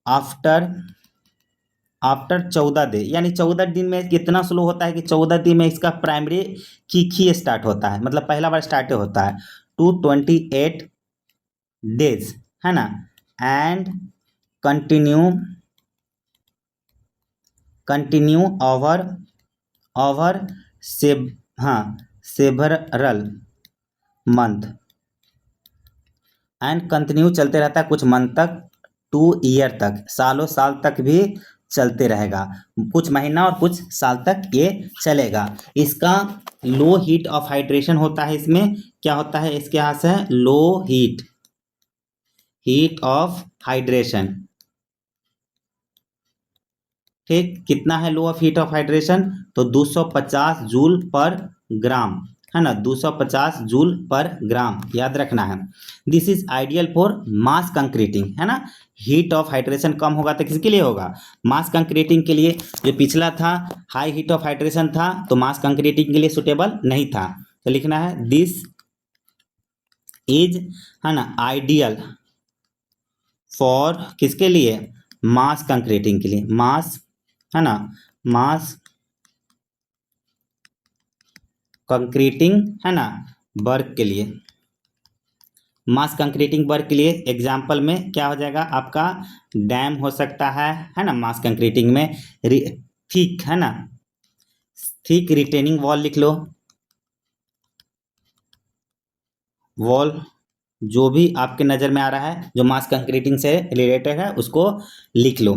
after 14 day, यानी 14 दिन में कितना स्लो होता है कि 14 दिन में इसका प्राइमरी किक ही स्टार्ट होता है, मतलब पहला बार स्टार्ट होता है, 228 डेज है ना, एंड कंटिन्यू ओवर से, हाँ, सेवरल मंथ, एंड कंटिन्यू चलते रहता है कुछ मंथ तक, 2 ईयर तक, सालों साल तक भी चलते रहेगा, कुछ महीना और कुछ साल तक ये चलेगा। इसका लो हीट ऑफ हाइड्रेशन होता है, इसमें क्या होता है, इसके यहाँ से लो हीट ऑफ हाइड्रेशन। ठीक, कितना है लो ऑफ हीट ऑफ हाइड्रेशन, तो 250 जूल पर ग्राम, है ना, 250 जूल पर ग्राम, याद रखना है। This is ideal for mass concreting, है ना। हीट ऑफ हाइड्रेशन कम होगा तो किसके लिए होगा, मास कंक्रीटिंग के लिए। जो पिछला था हाई हीट ऑफ हाइड्रेशन था, तो मास कंक्रीटिंग के लिए सुटेबल नहीं था, तो लिखना है दिस इज, है ना, आइडियल फॉर किसके लिए, मास कंक्रीटिंग के लिए, मास, है ना, मास कंक्रीटिंग, है ना, वर्क के लिए, मास कंक्रीटिंग वर्क के लिए एग्जाम्पल में क्या हो जाएगा आपका, डैम हो सकता है ना, मास कंक्रीटिंग में थिक, है ना, थिक रिटेनिंग वॉल लिख लो, वॉल जो भी आपके नज़र में आ रहा है जो मास कंक्रीटिंग से रिलेटेड है उसको लिख लो।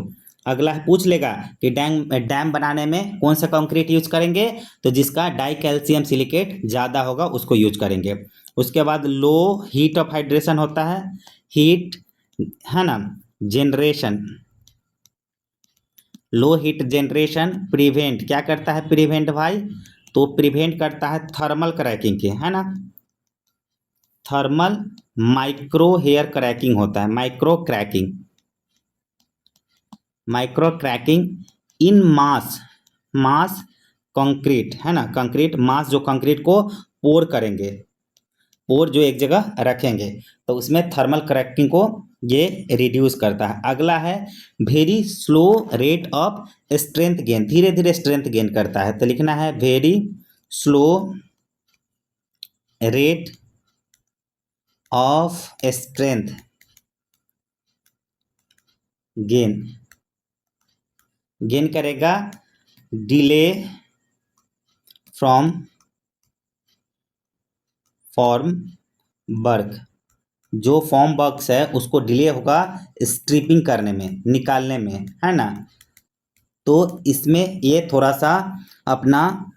अगला पूछ लेगा कि डैम बनाने में कौन सा कंक्रीट यूज करेंगे, तो जिसका डाई कैल्शियम सिलिकेट ज़्यादा होगा उसको यूज करेंगे। उसके बाद लो हीट ऑफ हाइड्रेशन होता है, हीट, है ना, generation, low heat generation prevent, क्या करता है प्रिवेंट भाई, तो प्रिवेंट करता है थर्मल क्रैकिंग के, है ना, थर्मल माइक्रो हेयर क्रैकिंग होता है, माइक्रो क्रैकिंग इन मास कंक्रीट, है ना, कंक्रीट मास, जो कंक्रीट को पोर करेंगे, पोर जो एक जगह रखेंगे, तो उसमें थर्मल क्रैकिंग को ये रिड्यूस करता है। अगला है very slow rate of strength gain, धीरे धीरे स्ट्रेंथ गेन करता है, तो लिखना है very slow rate of strength gain करेगा, डिले फ्रॉम फॉर्म वर्क, जो फॉर्म वर्क्स है उसको डिले होगा स्ट्रिपिंग करने में, निकालने में, है ना, तो इसमें ये थोड़ा सा अपना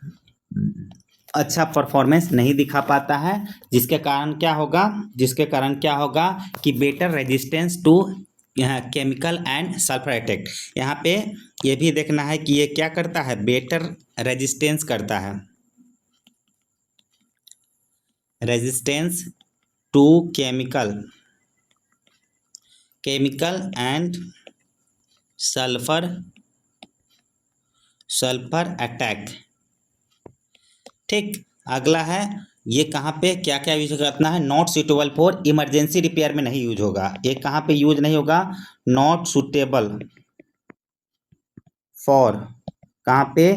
अच्छा परफॉर्मेंस नहीं दिखा पाता है, जिसके कारण क्या होगा कि better resistance to chemical and sulphur attack. यहाँ पे ये भी देखना है कि ये क्या करता है, बेटर रेजिस्टेंस करता है, resistance to chemical and sulphur attack. ठीक, अगला है ये कहाँ पे क्या क्या यूज करना है, not suitable for emergency repair में नहीं यूज होगा, ये कहाँ पे यूज नहीं होगा, नॉट सुटेबल फॉर, कहाँ पे,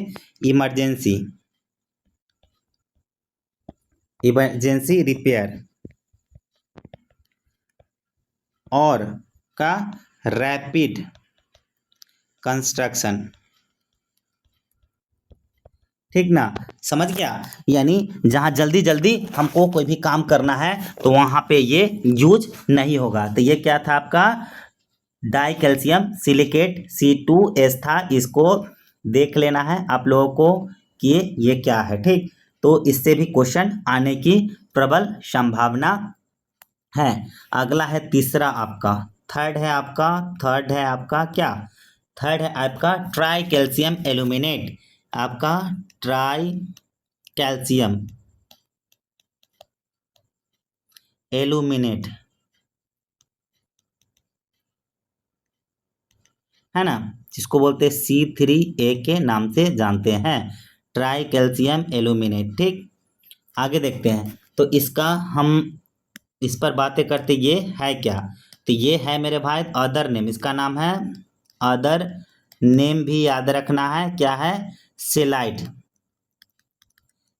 इमरजेंसी रिपेयर, और का रैपिड कंस्ट्रक्शन। ठीक ना, समझ गया, यानी जहाँ जल्दी जल्दी हमको कोई भी काम करना है तो वहाँ पे ये यूज नहीं होगा। तो ये क्या था आपका डाई कैल्शियम सिलिकेट C2H था, इसको देख लेना है आप लोगों को कि ये क्या है। ठीक, तो इससे भी क्वेश्चन आने की प्रबल संभावना है। अगला है तीसरा आपका, थर्ड है आपका क्या, थर्ड है आपका ट्राई कैल्शियम एल्यूमिनेट, आपका ट्राई कैल्शियम एल्यूमिनेट, है ना, जिसको बोलते हैं C3A के नाम से जानते हैं, ट्राई कैल्शियम एल्यूमिनेट। ठीक, आगे देखते हैं, तो इसका हम इस पर बातें करते, ये है क्या, तो ये है मेरे भाई अदर नेम, इसका नाम है अदर नेम भी याद रखना है, क्या है,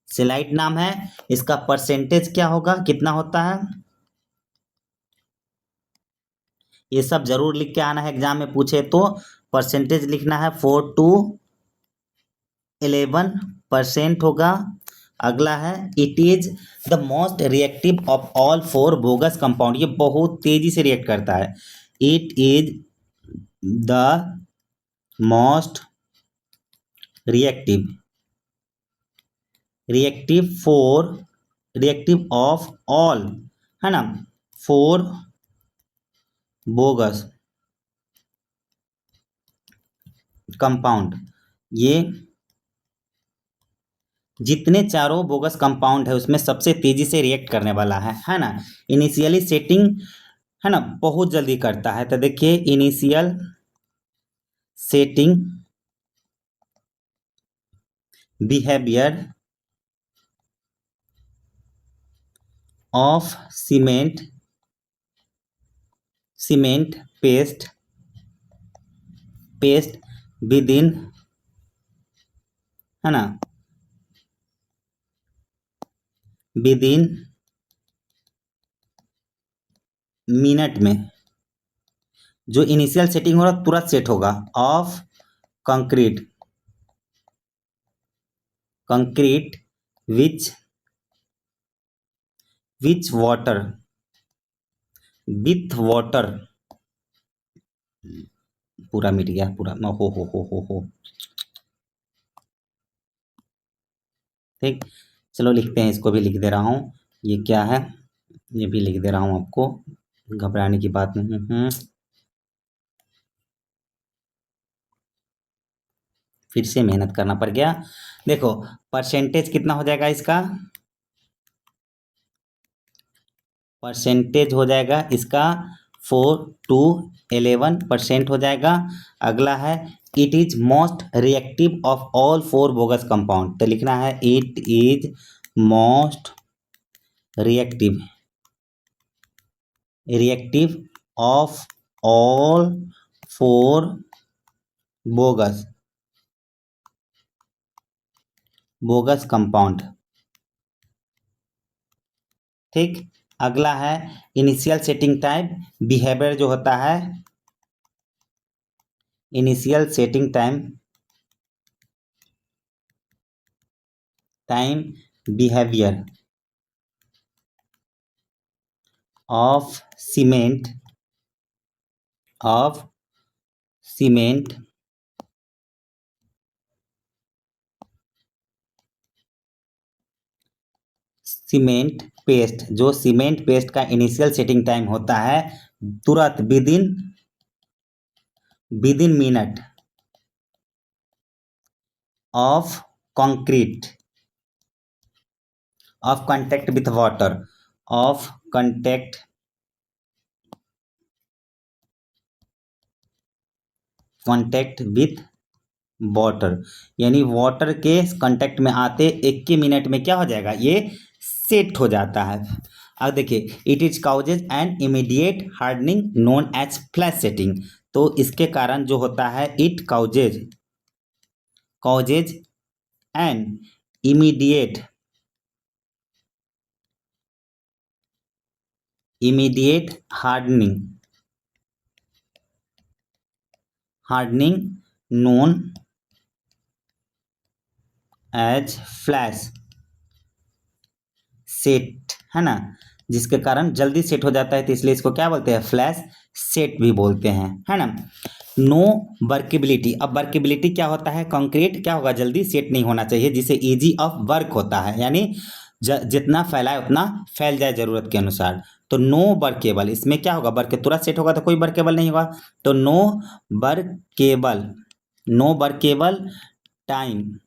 सेलाइट नाम है। इसका परसेंटेज क्या होगा, कितना होता है, ये सब जरूर लिख के आना है एग्जाम में पूछे तो। परसेंटेज लिखना है 4 to 11% होगा। अगला है it is the most reactive of all four bogus compound. ये बहुत तेजी से रिएक्ट करता है। It is the most reactive reactive of all, है ना, फोर बोगस कंपाउंड। ये जितने चारों बोगस कंपाउंड है उसमें सबसे तेजी से रिएक्ट करने वाला है ना। इनिशियली सेटिंग, है ना, बहुत जल्दी करता है। तो देखिए initial setting behaviour of cement paste with in, है ना, विद इन मिनट में। जो इनिशियल सेटिंग हो रहा तुरंत सेट होगा। Of concrete which water with water, पूरा मिट गया पूरा, हो। ठीक, चलो लिखते हैं, इसको भी लिख दे रहा हूँ। ये क्या है, ये भी लिख दे रहा हूँ आपको, घबराने की बात नहीं। फिर से मेहनत करना पड़ गया। देखो परसेंटेज कितना हो जाएगा इसका, परसेंटेज हो जाएगा इसका 4 to 11% हो जाएगा। अगला है it is most reactive of all four bogus compound. तो लिखना है it is most reactive of all four bogus compound. ठीक, अगला है इनिशियल सेटिंग टाइम बिहेवियर, जो होता है initial setting time behaviour of cement paste. जो सीमेंट पेस्ट का इनिशियल सेटिंग टाइम होता है तुरंत with in minute of concrete of contact with water of contact with water, यानी वाटर के कांटेक्ट में आते 1 मिनट में क्या हो जाएगा, ये सेट हो जाता है। अब देखिए it is causes and immediate hardening known as flash setting. तो इसके कारण जो होता है it causes and immediate hardening known as flash set, है ना, जिसके कारण जल्दी सेट हो जाता है। तो इसलिए इसको क्या बोलते हैं, फ्लैश सेट भी बोलते हैं, है ना। No workability. अब वर्केबिलिटी क्या होता है, कंक्रीट क्या होगा, जल्दी सेट नहीं होना चाहिए, जिसे इजी ऑफ वर्क होता है, यानी जितना फैलाए उतना फैल जाए जरूरत के अनुसार। तो नो वर्केबल, इसमें क्या होगा, वर्क तुरंत सेट होगा तो कोई वर्केबल नहीं होगा। तो नो वर्केबल टाइम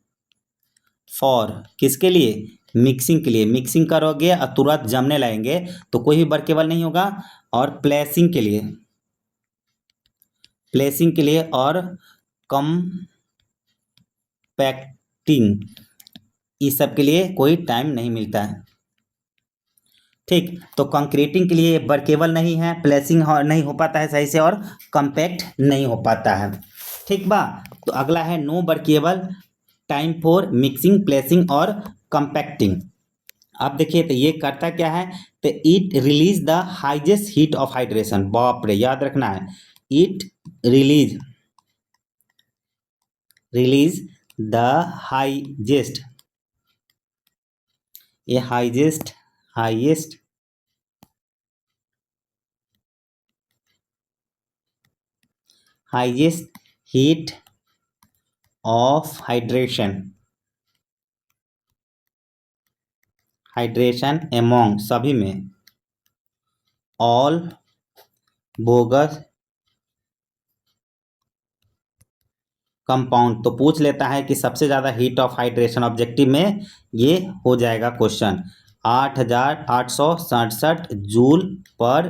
फॉर, किसके लिए, मिक्सिंग के लिए। मिक्सिंग करोगे और तुरंत जमने लगेंगे तो कोई भी वर्केबल नहीं होगा। और प्लेसिंग के लिए और कंपैक्टिंग, इस सब के लिए कोई टाइम नहीं मिलता है। ठीक, तो कंक्रीटिंग के लिए वर्केबल नहीं है, प्लेसिंग नहीं हो पाता है सही से, और कंपैक्ट नहीं हो पाता है। ठीक बा, तो अगला है no workable time for mixing, placing और कंपैक्टिंग। अब देखिए तो ये करता क्या है, तो it release the highest heat of hydration. बाप रे, याद रखना है, इट रिलीज द हाइजेस्ट, ये highest heat of hydration among, सभी में, ऑल बोगस कंपाउंड। तो पूछ लेता है कि सबसे ज़्यादा हीट ऑफ हाइड्रेशन, ऑब्जेक्टिव में ये हो जाएगा क्वेश्चन, 8867 जूल पर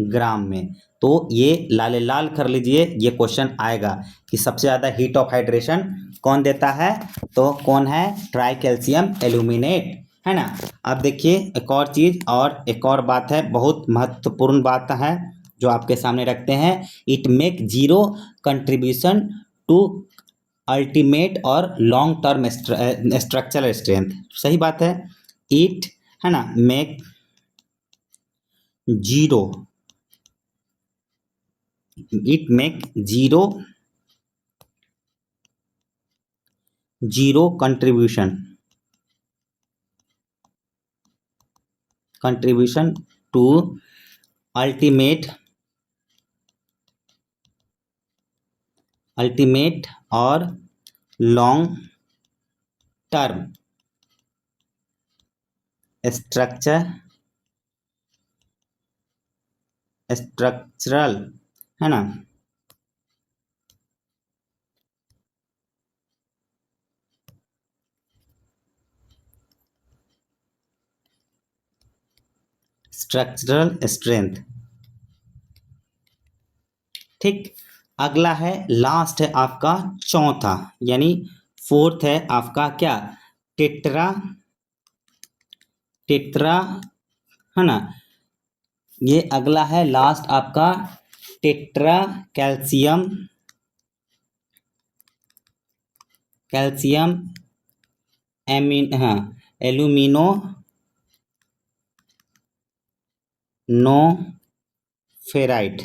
ग्राम में। तो ये लाल लाल कर लीजिए, ये क्वेश्चन आएगा कि सबसे ज़्यादा हीट ऑफ हाइड्रेशन कौन देता है, तो कौन है, ट्राई कैल्शियम एल्यूमिनेट, है ना। अब देखिए एक और चीज़ और एक और बात है, बहुत महत्वपूर्ण बात है जो आपके सामने रखते हैं। It make zero contribution to ultimate और लॉन्ग टर्म स्ट्रक्चरल स्ट्रेंथ। सही बात है, इट, है ना, make zero, it make zero contribution to ultimate और लॉन्ग टर्म स्ट्रक्चरल, है ना, स्ट्रक्चरल स्ट्रेंथ। ठीक, अगला है, लास्ट है आपका चौथा, यानी फोर्थ है आपका क्या, टेट्रा, है ना। ये अगला है लास्ट आपका tetra calcium alumino no ferrite,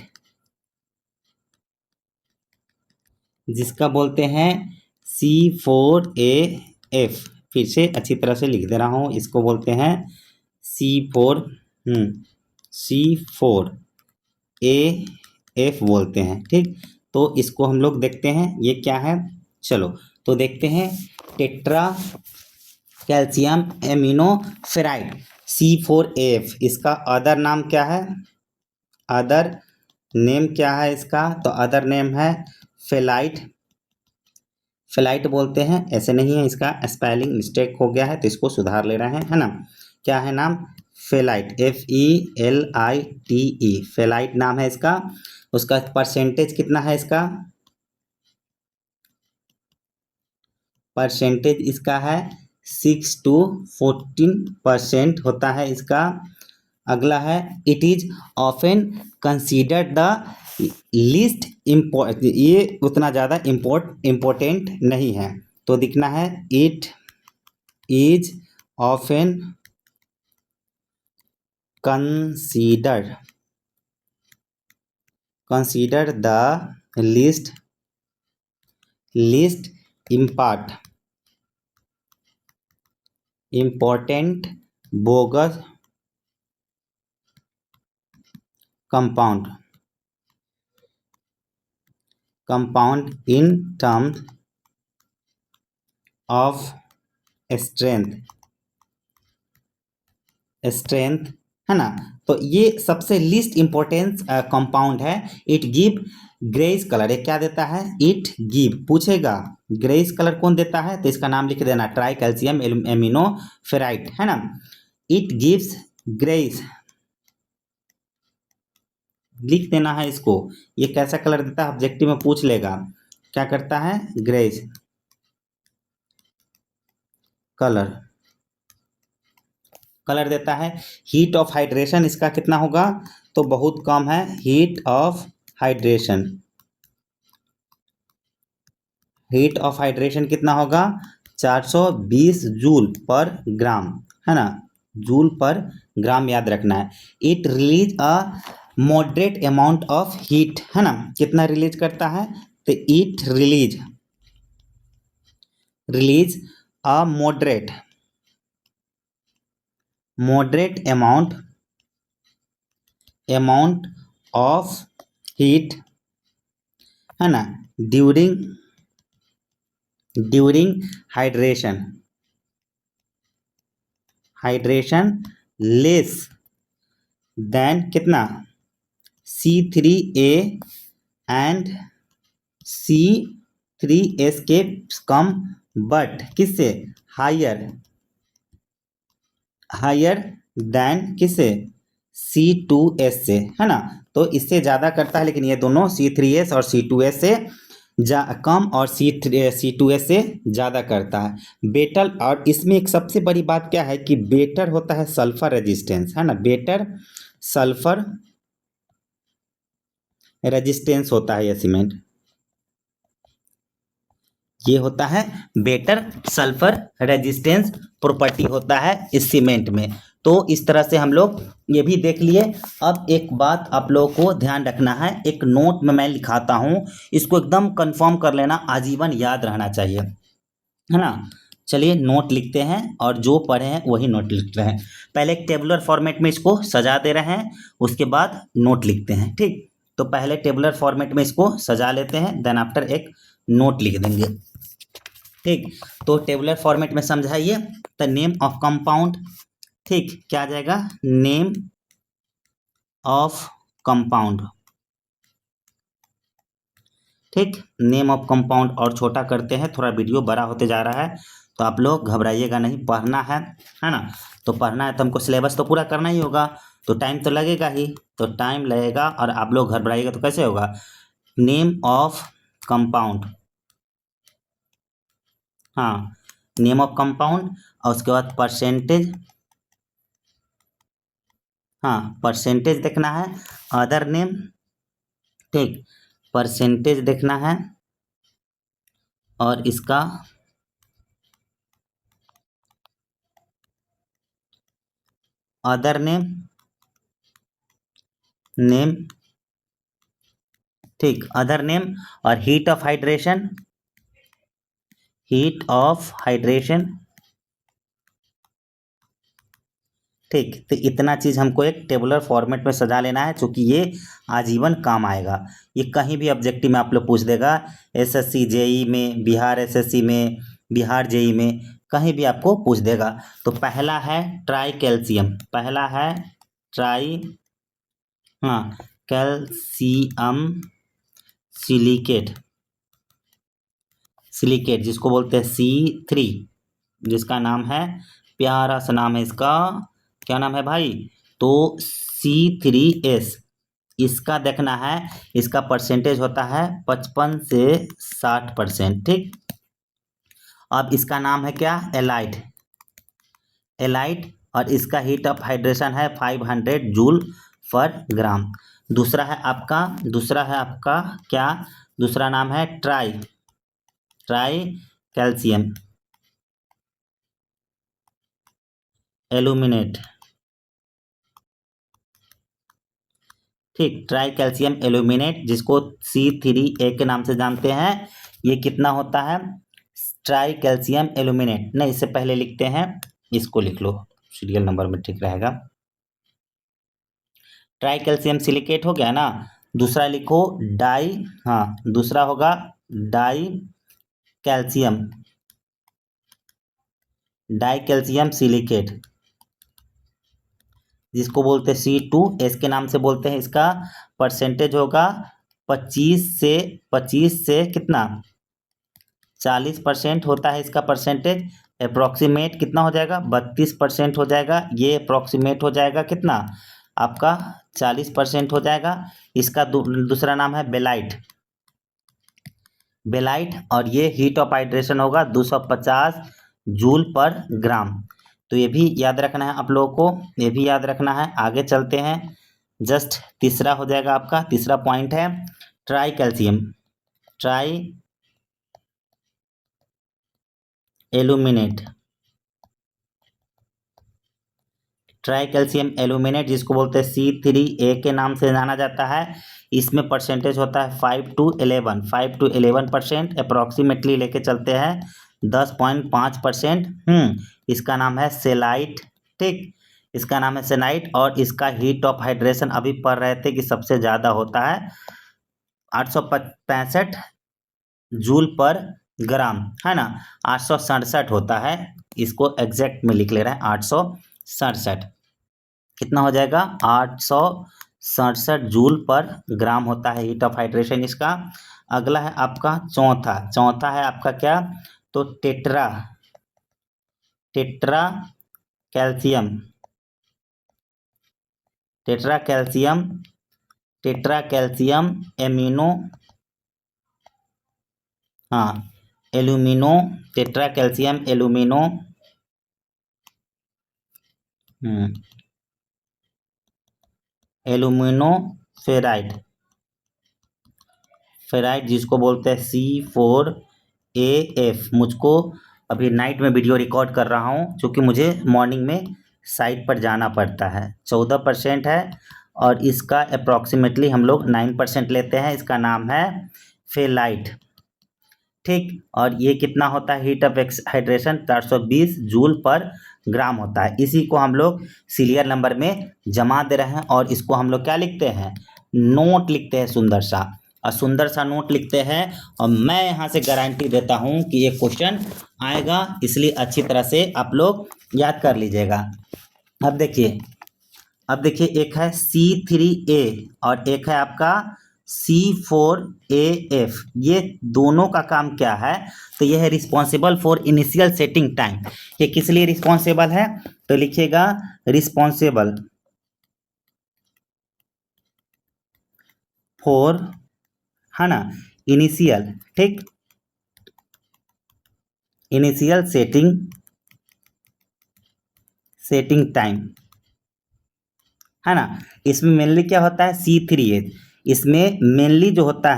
जिसका बोलते हैं C4AF। फिर से अच्छी तरह से लिख दे रहा हूँ, इसको बोलते हैं C4AF बोलते हैं। ठीक, तो इसको हम लोग देखते हैं ये क्या है, चलो तो देखते हैं, tetra calcium amino ferrite C4AF, इसका अदर नाम क्या है, अदर नेम क्या है इसका, तो अदर नेम है फेलाइट बोलते हैं, ऐसे नहीं है, इसका स्पेलिंग मिस्टेक हो गया है तो इसको सुधार ले रहे हैं, है ना। क्या है नाम, फेलाइट, FELITE, फेलाइट नाम है इसका। उसका परसेंटेज कितना है, इसका परसेंटेज इसका है 6 to 14% होता है इसका। अगला है, it is often considered the least import, ये उतना ज़्यादा इम्पोर्टेंट नहीं है, तो दिखना है, it is often consider the least important bogus compound in terms of strength, है ना। तो ये सबसे लीस्ट इम्पोर्टेंस कंपाउंड है। इट गिव ग्रेइश कलर, ये क्या देता है, इट गिव, पूछेगा ग्रेइश कलर कौन देता है, तो इसका नाम लिख देना, ट्राई कैल्शियम एमिनो फेराइट, है ना। इट गिव्स ग्रेइश, लिख देना है इसको, ये कैसा कलर देता है, ऑब्जेक्टिव में पूछ लेगा, क्या करता है, ग्रेइश कलर देता है। हीट ऑफ हाइड्रेशन इसका कितना होगा, तो बहुत कम है, हीट ऑफ हाइड्रेशन कितना होगा, 420 जूल पर ग्राम, है ना, जूल पर ग्राम याद रखना है। It release a moderate amount of heat, है ना, कितना रिलीज करता है, तो it release a moderate amount of heat, है ना, ड्यूरिंग हाइड्रेशन लेस देन कितना, C3A एंड C3S के कम, बट किससे, हायर देन किससे, C2S से, है ना। तो इससे ज़्यादा करता है, लेकिन ये दोनों C3S और C2S से कम और C2S से ज़्यादा करता है। बेटर, और इसमें एक सबसे बड़ी बात क्या है कि बेटर होता है सल्फर रेजिस्टेंस, है ना, बेटर सल्फर रेजिस्टेंस होता है ये सीमेंट, ये होता है बेटर सल्फर रेजिस्टेंस प्रॉपर्टी होता है इस सीमेंट में। तो इस तरह से हम लोग ये भी देख लिए। अब एक बात आप लोगों को ध्यान रखना है, एक नोट में मैं लिखाता हूँ, इसको एकदम कंफर्म कर लेना, आजीवन याद रहना चाहिए, है ना। चलिए नोट लिखते हैं, और जो पढ़े हैं वही नोट लिख रहे हैं। पहले एक टेबुलर फॉर्मेट में इसको सजा दे रहे हैं, उसके बाद नोट लिखते हैं, ठीक। तो पहले टेबुलर फॉर्मेट में इसको सजा लेते हैं, देन आफ्टर एक नोट लिख देंगे, ठीक। तो टेबुलर फॉर्मेट में समझाइए, द नेम ऑफ कंपाउंड, ठीक, क्या आ जाएगा, नेम ऑफ कंपाउंड, ठीक, नेम ऑफ कंपाउंड। और छोटा करते हैं, थोड़ा वीडियो बड़ा होते जा रहा है, तो आप लोग घबराइएगा नहीं, पढ़ना है ना। तो पढ़ना है तो हमको सिलेबस तो पूरा करना ही होगा, तो टाइम तो लगेगा ही, तो टाइम लगेगा, और आप लोग घबराइएगा तो कैसे होगा। नेम ऑफ कंपाउंड, हाँ, नेम ऑफ कंपाउंड, और उसके बाद परसेंटेज, हाँ, परसेंटेज देखना है, अदर नेम, ठीक, परसेंटेज देखना है, और इसका अदर नेम, ठीक, अदर नेम, और हीट ऑफ हाइड्रेशन, ठीक। तो इतना चीज़ हमको एक टेबुलर फॉर्मेट में सजा लेना है, क्योंकि ये आजीवन काम आएगा। ये कहीं भी ऑब्जेक्टिव में आप लोग पूछ देगा, एसएससी जेई में, बिहार एसएससी में, बिहार जेई में, कहीं भी आपको पूछ देगा। तो पहला है ट्राई कैल्शियम, पहला है ट्राई, हाँ, कैल्शियम सिलिकेट, जिसको बोलते हैं C3, जिसका नाम है, प्यारा सा नाम है इसका, क्या नाम है भाई, तो C3S, इसका देखना है, इसका परसेंटेज होता है 55 से 60%, ठीक। अब इसका नाम है क्या, एलाइट, और इसका हीट ऑफ हाइड्रेशन है 500 जूल पर ग्राम। दूसरा है आपका क्या, दूसरा नाम है ट्राई कैल्शियम एल्यूमिनेट, ठीक, ट्राई कैल्शियम एल्यूमिनेट, जिसको C3A के नाम से जानते हैं। ये कितना होता है, ट्राई कैल्शियम एल्यूमिनेट, नहीं, इससे पहले लिखते हैं, इसको लिख लो, सीरियल नंबर में ठीक रहेगा। ट्राई कैल्शियम सिलिकेट हो गया ना, दूसरा लिखो डाई, हाँ, दूसरा होगा कैल्शियम डाई कैल्शियम सिलिकेट, जिसको बोलते हैं C2S के नाम से बोलते हैं। इसका परसेंटेज होगा 25 से कितना, 40% होता है इसका परसेंटेज। अप्रोक्सीमेट कितना हो जाएगा, 32% हो जाएगा। ये अप्रोक्सीमेट हो जाएगा कितना आपका, 40% हो जाएगा। इसका दूसरा नाम है बेलाइट, और ये हीट ऑफ हाइड्रेशन होगा 250 जूल पर ग्राम। तो ये भी याद रखना है आप लोगों को, ये भी याद रखना है। आगे चलते हैं, जस्ट तीसरा हो जाएगा आपका, तीसरा पॉइंट है try calcium, try aluminate, try calcium aluminate जिसको बोलते हैं C3A के नाम से जाना जाता है। इसमें परसेंटेज होता है 5 to 11% अप्रॉक्सीमेटली लेके चलते हैं 10.5%। इसका नाम है सेलाइट। ठीक, इसका नाम है सेनाइट और इसका हीट ऑफ हाइड्रेशन अभी पढ़ रहे थे कि सबसे ज़्यादा होता है 865 जूल पर ग्राम, है ना। 867 होता है, इसको एग्जैक्ट में लिख ले रहे हैं 867। कितना हो जाएगा 867 जूल पर ग्राम होता है हीट ऑफ हाइड्रेशन इसका। अगला है आपका चौथा है आपका क्या, तो tetra calcium amino alumino tetra calcium alumino alumino ferrite जिसको बोलते हैं C4AF। मुझको अभी नाइट में वीडियो रिकॉर्ड कर रहा हूँ क्योंकि मुझे मॉर्निंग में साइट पर जाना पड़ता है। 14% है और इसका अप्रॉक्सीमेटली हम लोग 9% लेते हैं। इसका नाम है फेलाइट। ठीक, और ये कितना होता है हीट ऑफ हाइड्रेशन 420 जूल पर ग्राम होता है। इसी को हम लोग सीरियल नंबर में जमा दे रहे हैं और इसको हम लोग क्या लिखते हैं, नोट लिखते हैं, सुंदर सा नोट लिखते हैं। और मैं यहाँ से गारंटी देता हूँ कि ये क्वेश्चन आएगा, इसलिए अच्छी तरह से आप लोग याद कर लीजिएगा। अब देखिए एक है C3A और एक है आपका C4AF। ये दोनों का काम क्या है, तो ये है responsible for initial setting time. ये किस लिए रिस्पॉन्सिबल है, तो लिखिएगा रिस्पॉन्सिबल फॉर, है ना, इनिशियल, ठीक, इनिशियल सेटिंग टाइम, है ना। इसमें मेनली क्या होता है C3A। इसमें मेनली जो होता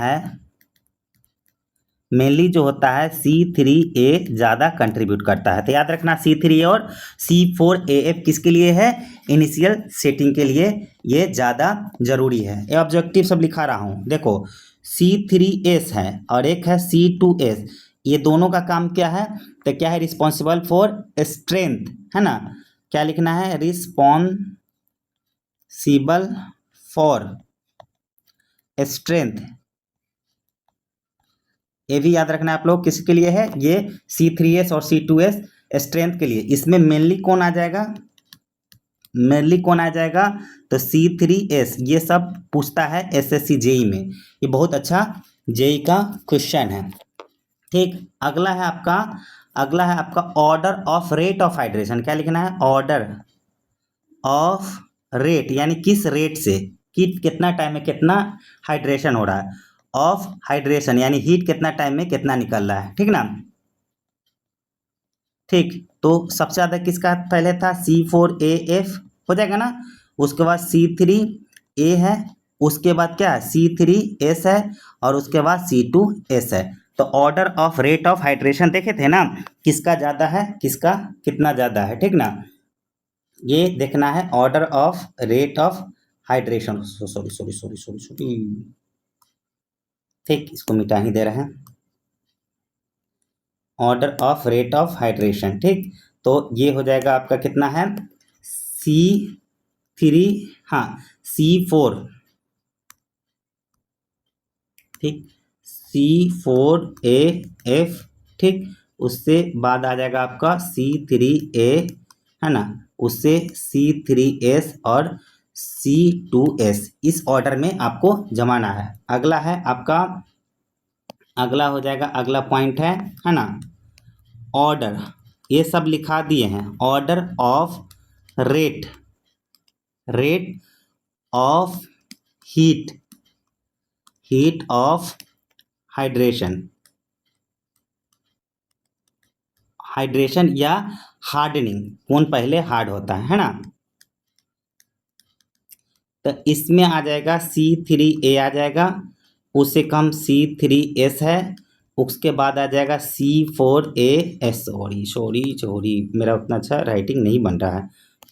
है C3A ज़्यादा कंट्रीब्यूट करता है। तो याद रखना C3A और C4AF किसके लिए है, इनिशियल सेटिंग के लिए ये ज़्यादा ज़रूरी है। ये ऑब्जेक्टिव सब लिखा रहा हूँ, देखो C3S है और एक है C2S। ये दोनों का काम क्या है, तो क्या है रिस्पॉन्सिबल फॉर स्ट्रेंथ, है ना। क्या लिखना है, रिस्पॉन्सिबल फॉर स्ट्रेंथ। ये भी याद रखना है आप लोग किसके लिए है, ये C3S और C2S स्ट्रेंथ के लिए। इसमें मेनली कौन आ जाएगा, तो C3S। ये सब पूछता है SSC जेई में, ये बहुत अच्छा जेई का क्वेश्चन है। ठीक, अगला है आपका order of rate of hydration. क्या लिखना है, ऑर्डर ऑफ रेट, यानी किस रेट से कितना टाइम में कितना हाइड्रेशन हो रहा है, ऑफ हाइड्रेशन यानी हीट कितना टाइम में कितना निकल रहा है, ठीक ना। ठीक, तो सबसे ज़्यादा किसका पहले था, C4AF हो जाएगा ना, उसके बाद C3A है, उसके बाद क्या है C3S है और उसके बाद C2S है। तो order of rate of hydration देखे थे ना, किसका ज़्यादा है किसका कितना ज़्यादा है, ठीक ना। ये देखना है order of rate of hydration, sorry, ठीक, इसको मिटा ही दे रहे हैं, order of rate of hydration. ठीक, तो ये हो जाएगा आपका कितना है C3, हाँ C4, ठीक, C4AF, ठीक, उससे बाद आ जाएगा आपका C3A, है ना, उससे C3S और C2S। इस ऑर्डर में आपको जमाना है। अगला है आपका, अगला हो जाएगा, अगला पॉइंट है ना, ऑर्डर, ये सब लिखा दिए हैं, order of rate of heat of hydration या हार्डनिंग, कौन पहले हार्ड होता है ना। तो इसमें आ जाएगा C3A आ जाएगा, उससे कम C3S है, उसके बाद आ जाएगा C4AS। सॉरी मेरा उतना अच्छा राइटिंग नहीं बन रहा है,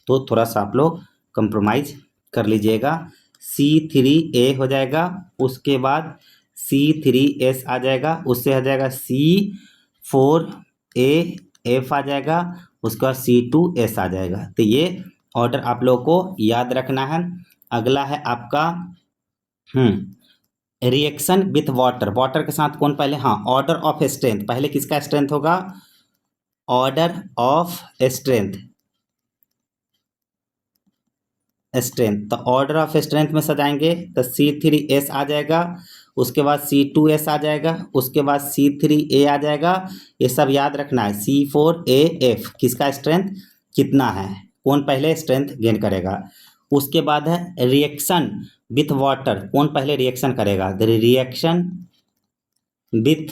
तो थोड़ा सा आप लोग कंप्रोमाइज़ कर लीजिएगा। C3A हो जाएगा, उसके बाद C3S आ जाएगा, उससे आ जाएगा C4AF आ जाएगा, उसके बाद C2S आ जाएगा। तो ये ऑर्डर आप लोगों को याद रखना है। अगला है आपका रिएक्शन विथ वाटर। वाटर के साथ कौन पहले, हाँ, ऑर्डर ऑफ स्ट्रेंथ। पहले किसका स्ट्रेंथ होगा, ऑर्डर ऑफ स्ट्रेंथ। तो ऑर्डर ऑफ स्ट्रेंथ में सजाएंगे तो C3S आ जाएगा, उसके बाद C2S आ जाएगा, उसके बाद C3A आ जाएगा। ये सब याद रखना है। C4AF किसका स्ट्रेंथ कितना है, कौन पहले स्ट्रेंथ गेन करेगा। उसके बाद है रिएक्शन विथ वाटर, कौन पहले रिएक्शन करेगा, द रिएक्शन विथ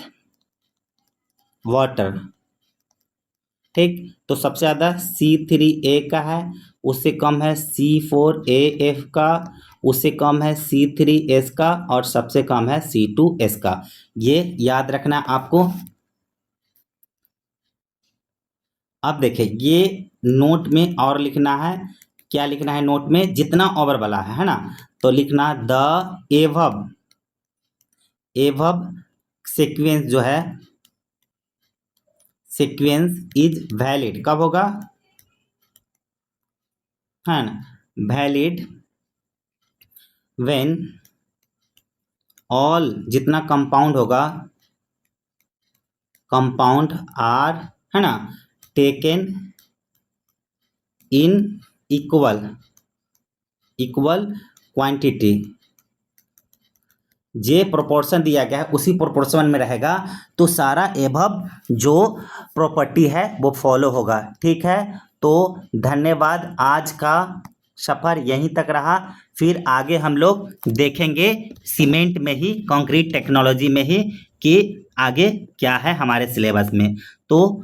वाटर। ठीक, तो सबसे ज़्यादा C3A का है, उससे कम है C4AF का, उससे कम है C3S का, और सबसे कम है C2S का। ये याद रखना आपको। अब देखिए, ये नोट में और लिखना है, क्या लिखना है नोट में, जितना ओवर वाला है ना, तो लिखना द एवब सीक्वेंस जो है, सीक्वेंस इज वैलिड। कब होगा, है ना, वैलिड व्हेन ऑल, जितना कंपाउंड होगा, कंपाउंड आर, है ना, taken in equal quantity. J proportion दिया गया है उसी प्रोपोर्शन में रहेगा, तो सारा एबव जो प्रॉपर्टी है वो फॉलो होगा। ठीक है, तो धन्यवाद। आज का सफ़र यहीं तक रहा, फिर आगे हम लोग देखेंगे सीमेंट में ही, कंक्रीट टेक्नोलॉजी में ही, कि आगे क्या है हमारे सिलेबस में। तो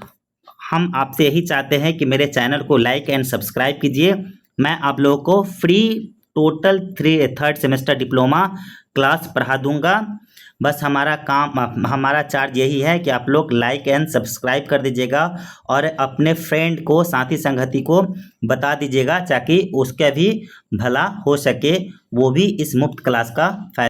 हम आपसे यही चाहते हैं कि मेरे चैनल को लाइक एंड सब्सक्राइब कीजिए। मैं आप लोगों को free total 3rd semester diploma class पढ़ा दूंगा। बस हमारा काम, हमारा चार्ज यही है कि आप लोग लाइक एंड सब्सक्राइब कर दीजिएगा और अपने फ्रेंड को, साथी संगति को बता दीजिएगा, ताकि उसका भी भला हो सके, वो भी इस मुफ्त क्लास का फायदा